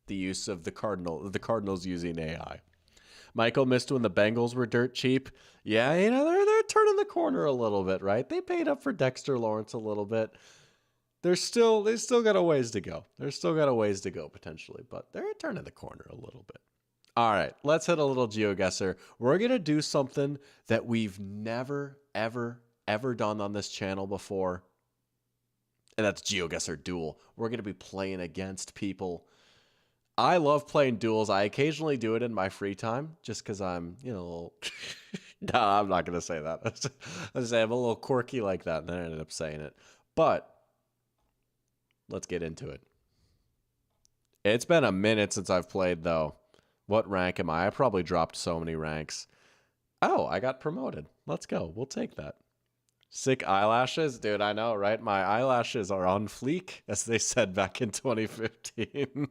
the use of the Cardinals using AI. Michael missed when the Bengals were dirt cheap. Yeah, they're turning the corner a little bit, right? They paid up for Dexter Lawrence a little bit. They still got a ways to go. Potentially, but they're turning the corner a little bit. All right, let's hit a little GeoGuessr. We're going to do something that we've never, ever, ever done on this channel before. And that's GeoGuessr Duel. We're going to be playing against people. I love playing duels. I occasionally do it in my free time just because I'm, you know, no, I'm not going to say that. I was going to say I'm a little quirky like that, and then I ended up saying it. But let's get into it. It's been a minute since I've played, though. What rank am I? I probably dropped so many ranks. Oh, I got promoted. Let's go. We'll take that. Sick eyelashes? Dude, I know, right? My eyelashes are on fleek, as they said back in 2015.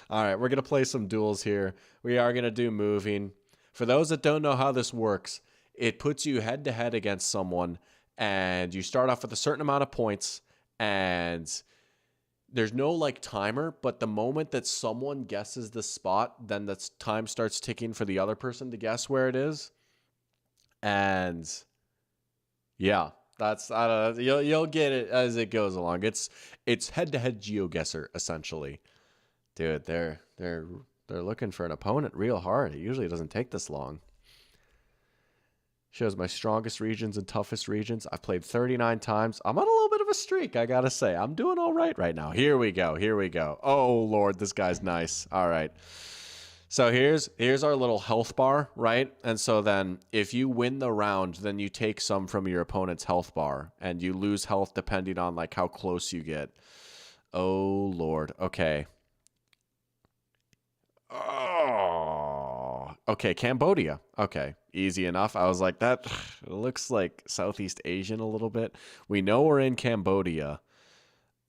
All right, we're going to play some duels here. We are going to do moving. For those that don't know how this works, it puts you head-to-head against someone, and you start off with a certain amount of points, and there's no, like, timer, but the moment that someone guesses the spot, then the time starts ticking for the other person to guess where it is. And yeah. That's I don't know. You'll get it as it goes along. It's head-to-head GeoGuessr essentially. Dude, they're looking for an opponent real hard. It usually doesn't take this long. Shows my strongest regions and toughest regions. I've played 39 times. I'm on a little bit of a streak, I gotta say. I'm doing all right now. Here we go. Here we go. Oh Lord, this guy's nice. All right. So here's our little health bar, right? And so then if you win the round, then you take some from your opponent's health bar, and you lose health depending on like how close you get. Oh Lord. Okay. Oh. Okay, Cambodia. Okay, easy enough. I was like, that it looks like Southeast Asian a little bit. We know we're in Cambodia.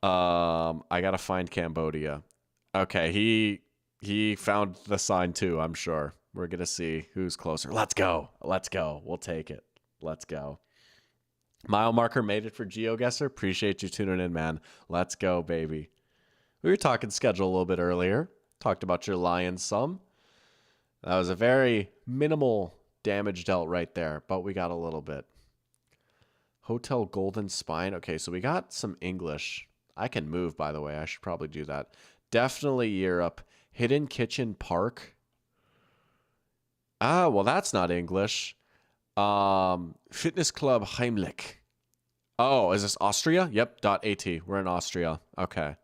I gotta find Cambodia. Okay, he found the sign too, I'm sure. We're going to see who's closer. Let's go. Let's go. We'll take it. Let's go. Mile marker made it for GeoGuessr. Appreciate you tuning in, man. Let's go, baby. We were talking schedule a little bit earlier. Talked about your Lions some. That was a very minimal damage dealt right there, but we got a little bit. Hotel Golden Spine. Okay, so we got some English. I can move, by the way. I should probably do that. Definitely Europe. Hidden Kitchen Park. Ah, well, that's not English. Fitness Club Heimlich. Oh, is this Austria? Yep, .at. We're in Austria. Okay.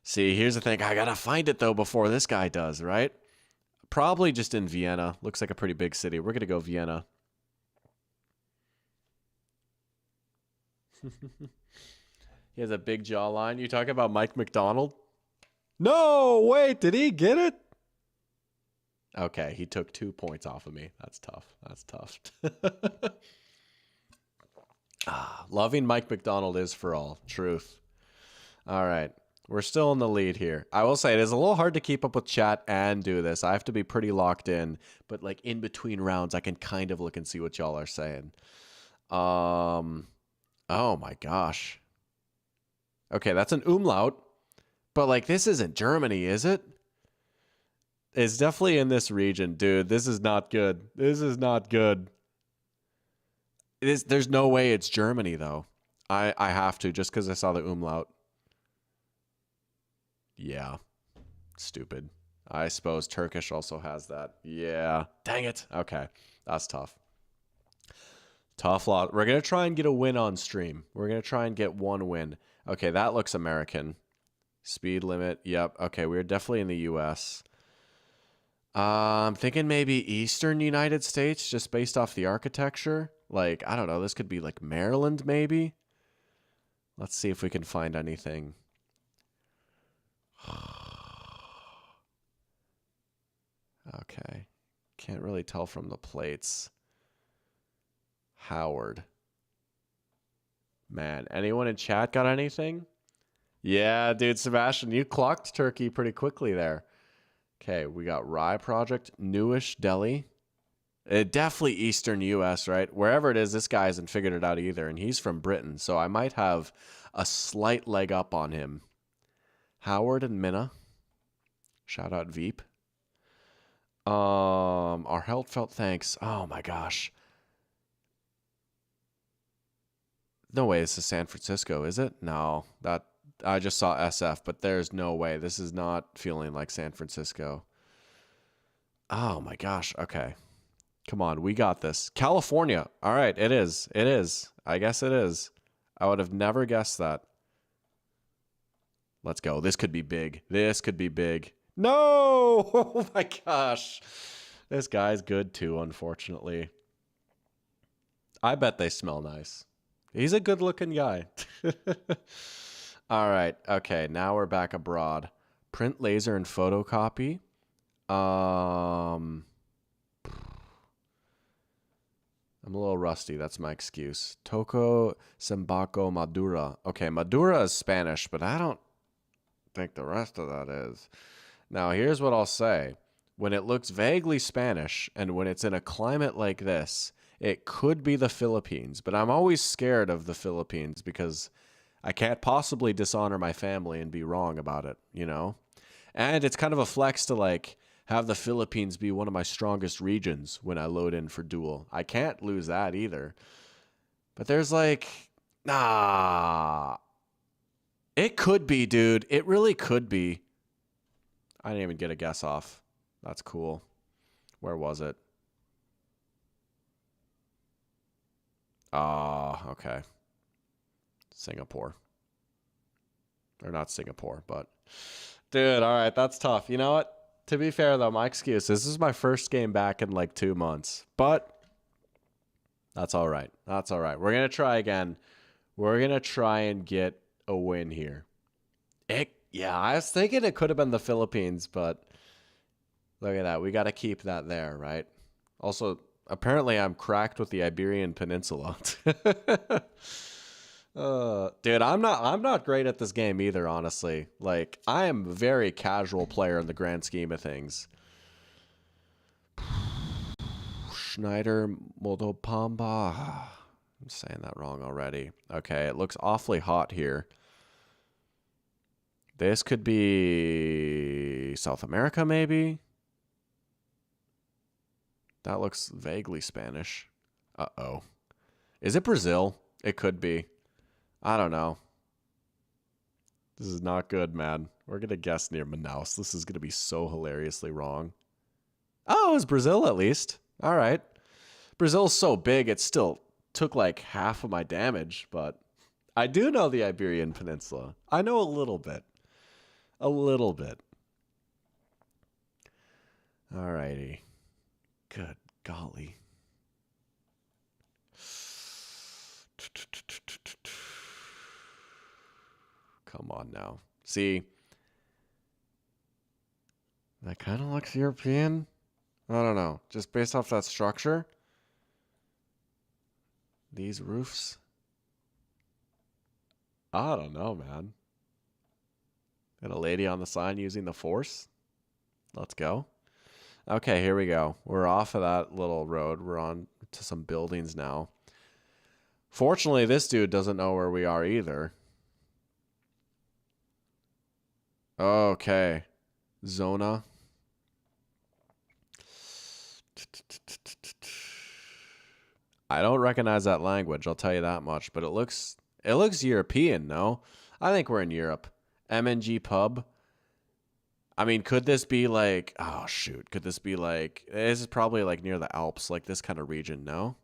See, here's the thing. I gotta find it, though, before this guy does, right? Probably just in Vienna. Looks like a pretty big city. We're gonna go Vienna. He has a big jawline. You talking about Mike McDonald? No, wait, did he get it? Okay, he took 2 points off of me. That's tough. That's tough. Loving Mike McDonald is for all. Truth. All right. We're still in the lead here. I will say it is a little hard to keep up with chat and do this. I have to be pretty locked in. But like in between rounds, I can kind of look and see what y'all are saying. Oh my gosh. Okay, that's an umlaut. But, like, this isn't Germany, is it? It's definitely in this region. Dude, this is not good. This is not good. There's no way it's Germany, though. I have to, just because I saw the umlaut. Yeah. Stupid. I suppose Turkish also has that. Yeah. Dang it. Okay. That's tough. Tough lot. We're going to try and get a win on stream. We're going to try and get one win. Okay, that looks American. Speed limit. Yep. Okay, we're definitely in the U.S. I'm thinking maybe Eastern United States, just based off the architecture. Like, I don't know. This could be like Maryland, maybe. Let's see if we can find anything. Okay. Can't really tell from the plates. Howard. Man, anyone in chat got anything? Yeah, dude, Sebastian, you clocked Turkey pretty quickly there. Okay, we got Rye Project, Newish Delhi. Definitely Eastern U.S., right? Wherever it is, this guy hasn't figured it out either, and he's from Britain, so I might have a slight leg up on him. Howard and Minna. Shout out Veep. Our heartfelt thanks. Oh my gosh. No way this is San Francisco, is it? No, that I just saw SF, but there's no way. This is not feeling like San Francisco. Oh my gosh. Okay. Come on. We got this. California. All right. It is. It is. I guess it is. I would have never guessed that. Let's go. This could be big. This could be big. No! Oh my gosh. This guy's good too, unfortunately. I bet they smell nice. He's a good looking guy. All right. Okay. Now we're back abroad. Print, laser, and photocopy. I'm a little rusty. That's my excuse. Toco Sembaco Madura. Okay. Madura is Spanish, but I don't think the rest of that is. Now, here's what I'll say. When it looks vaguely Spanish and when it's in a climate like this, it could be the Philippines, but I'm always scared of the Philippines because I can't possibly dishonor my family and be wrong about it, you know? And it's kind of a flex to like have the Philippines be one of my strongest regions when I load in for duel. I can't lose that either. But there's like, it could be, dude. It really could be. I didn't even get a guess off. That's cool. Where was it? Okay. Singapore. Or not Singapore, but... Dude, all right, that's tough. You know what? To be fair, though, my excuse, this is my first game back in like 2 months. But that's all right. That's all right. We're going to try again. We're going to try and get a win here. Yeah, I was thinking it could have been the Philippines, but look at that. We got to keep that there, right? Also, apparently I'm cracked with the Iberian Peninsula. Dude, I'm not great at this game either, honestly. Like, I am a very casual player in the grand scheme of things. Schneider Modopamba. I'm saying that wrong already. Okay, it looks awfully hot here. This could be South America, maybe? That looks vaguely Spanish. Uh-oh. Is it Brazil? It could be. I don't know. This is not good, man. We're going to guess near Manaus. This is going to be so hilariously wrong. Oh, it was Brazil at least. All right. Brazil's so big, it still took like half of my damage, but I do know the Iberian Peninsula. I know a little bit. A little bit. All righty. Good golly. Come on now. See? That kind of looks European. I don't know. Just based off that structure. These roofs. I don't know, man. Got a lady on the sign using the force. Let's go. Okay, here we go. We're off of that little road. We're on to some buildings now. Fortunately, this dude doesn't know where we are either. Okay. Zona. I don't recognize that language, I'll tell you that much, but it looks European, no? I think we're in Europe. MNG Pub. I mean, could this be like, oh shoot, could this be like, this is probably like near the Alps, like this kind of region, no?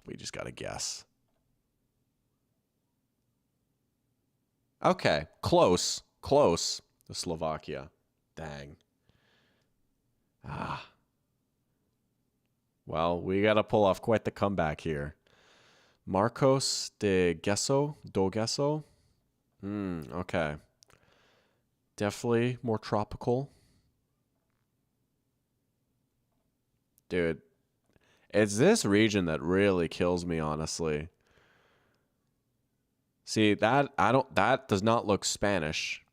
We just got to guess. Okay, close. The Slovakia. Dang. Well, we got to pull off quite the comeback here. Marcos de Gesso? Do Gesso? Okay. Definitely more tropical. Dude, it's this region that really kills me, honestly. See, that does not look Spanish.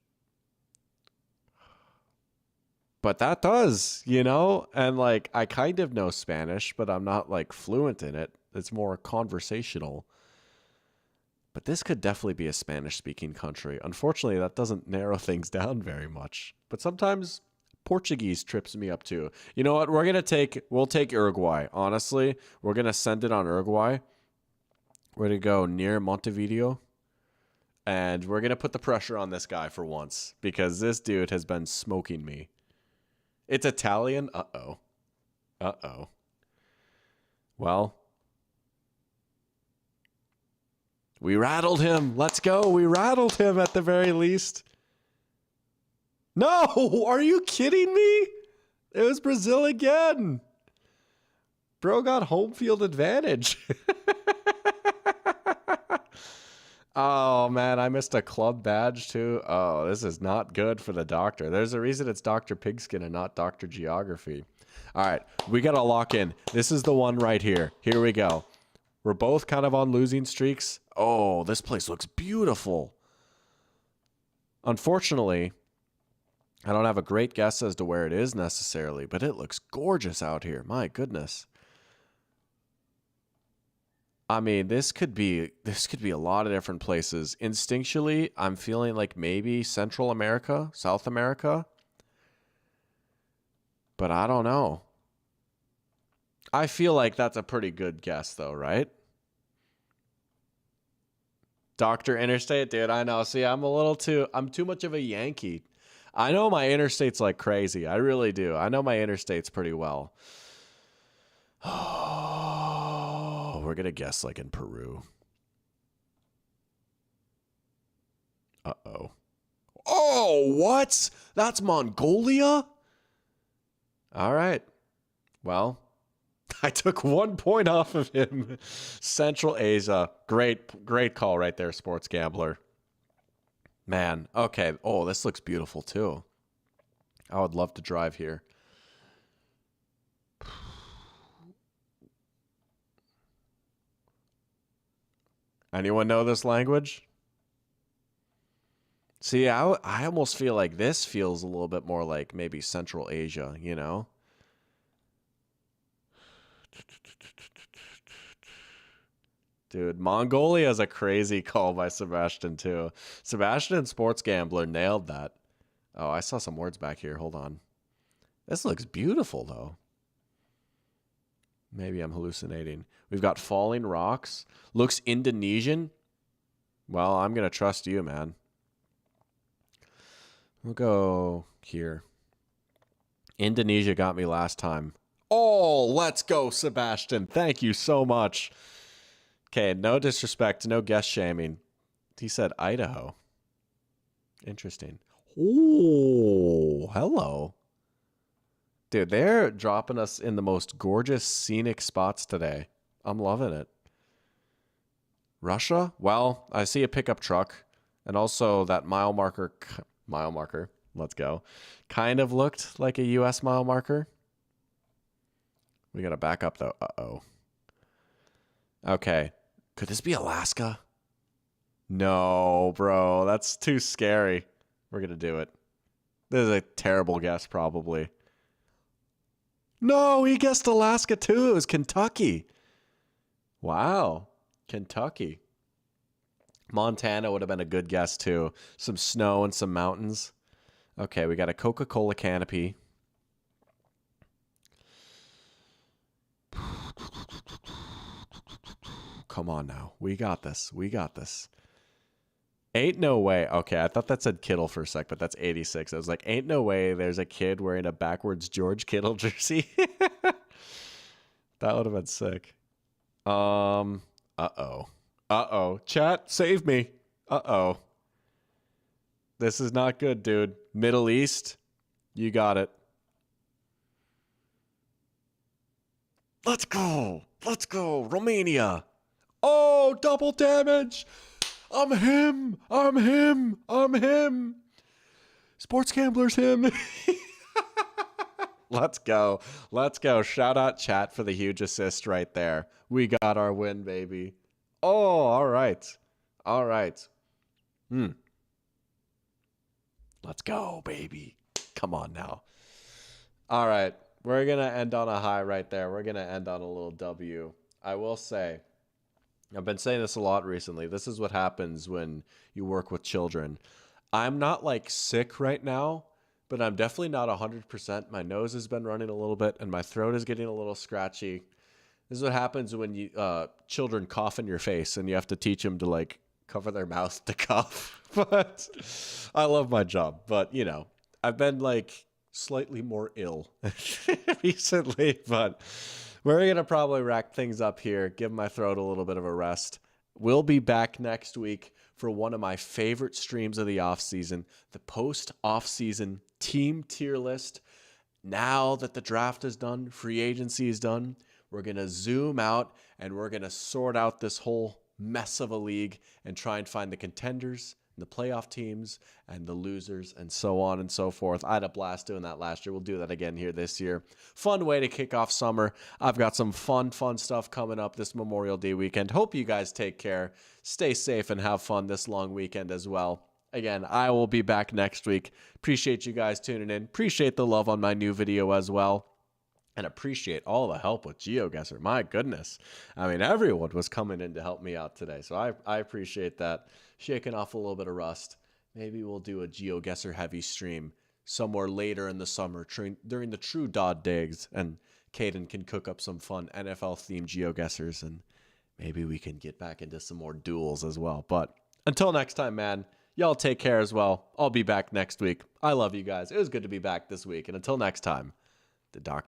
But that does, you know? And like, I kind of know Spanish, but I'm not like fluent in it. It's more conversational. But this could definitely be a Spanish-speaking country. Unfortunately, that doesn't narrow things down very much. But sometimes Portuguese trips me up too. You know what? We'll take Uruguay. Honestly, we're going to send it on Uruguay. We're going to go near Montevideo. And we're going to put the pressure on this guy for once because this dude has been smoking me. It's Italian? Uh-oh. Uh-oh. Well, we rattled him. Let's go. We rattled him at the very least. No, are you kidding me? It was Brazil again. Bro got home field advantage. Oh, man, I missed a club badge, too. Oh, this is not good for the doctor. There's a reason it's Dr. Pigskin and not Dr. Geography. All right, we got to lock in. This is the one right here. Here we go. We're both kind of on losing streaks. Oh, this place looks beautiful. Unfortunately, I don't have a great guess as to where it is necessarily, but it looks gorgeous out here. My goodness. I mean, this could be a lot of different places. Instinctually, I'm feeling like maybe Central America, South America. But I don't know. I feel like that's a pretty good guess though, right? Dr. Interstate, dude, I know. See, I'm too much of a Yankee. I know my interstates like crazy. I really do. I know my interstates pretty well. Oh, we're going to guess like in Peru. Uh-oh. Oh, what? That's Mongolia? All right. Well, I took 1 point off of him. Central Asia. Great call right there, sports gambler. Man, okay. Oh, this looks beautiful too. I would love to drive here. Anyone know this language? See, I almost feel like this feels a little bit more like maybe Central Asia, you know? Dude, Mongolia is a crazy call by Sebastian, too. Sebastian, Sports Gambler, nailed that. Oh, I saw some words back here. Hold on. This looks beautiful, though. Maybe I'm hallucinating. We've got falling rocks. Looks Indonesian. Well, I'm going to trust you, man. We'll go here. Indonesia got me last time. Oh, let's go, Sebastian. Thank you so much. Okay, no disrespect, no guest shaming. He said Idaho. Interesting. Oh, hello. Dude, they're dropping us in the most gorgeous scenic spots today. I'm loving it. Russia? Well, I see a pickup truck. And also that mile marker. Let's go. Kind of looked like a U.S. mile marker. We got to back up, though. Uh-oh. Okay. Could this be Alaska? No, bro. That's too scary. We're going to do it. This is a terrible guess, probably. No, he guessed Alaska, too. It was Kentucky. Wow. Kentucky. Montana would have been a good guess, too. Some snow and some mountains. Okay, we got a Coca-Cola canopy. Come on now. We got this. We got this. Ain't no way. Okay, I thought that said Kittle for a sec, but that's 86. I was like, ain't no way there's a kid wearing a backwards George Kittle jersey. That would have been sick. Uh-oh. Uh-oh. Chat, save me. Uh-oh. This is not good, dude. Middle East, you got it. Let's go. Let's go. Romania. Oh, double damage. I'm him. I'm him. I'm him. Sports Gambler's him. Let's go. Let's go. Shout out chat for the huge assist right there. We got our win, baby. Oh, all right. All right. Let's go, baby. Come on now. All right. We're going to end on a high right there. We're going to end on a little W. I will say, I've been saying this a lot recently. This is what happens when you work with children. I'm not like sick right now, but I'm definitely not 100%. My nose has been running a little bit and my throat is getting a little scratchy. This is what happens when you children cough in your face and you have to teach them to like cover their mouth to cough. But I love my job. But, you know, I've been like slightly more ill recently, but we're going to probably wrap things up here, give my throat a little bit of a rest. We'll be back next week for one of my favorite streams of the offseason, the post-offseason team tier list. Now that the draft is done, free agency is done, we're going to zoom out and we're going to sort out this whole mess of a league and try and find the contenders, the playoff teams, and the losers, and so on and so forth. I had a blast doing that last year. We'll do that again here this year. Fun way to kick off summer. I've got some fun stuff coming up this Memorial Day weekend. Hope you guys take care, stay safe, and have fun this long weekend as well. Again, I will be back next week. Appreciate you guys tuning in. Appreciate the love on my new video as well. And appreciate all the help with GeoGuessr. My goodness. I mean, everyone was coming in to help me out today. So I appreciate that. Shaking off a little bit of rust. Maybe we'll do a GeoGuessr heavy stream somewhere later in the summer during the true Dodd days. And Caden can cook up some fun NFL-themed GeoGuessrs. And maybe we can get back into some more duels as well. But until next time, man, y'all take care as well. I'll be back next week. I love you guys. It was good to be back this week. And until next time, the doctor.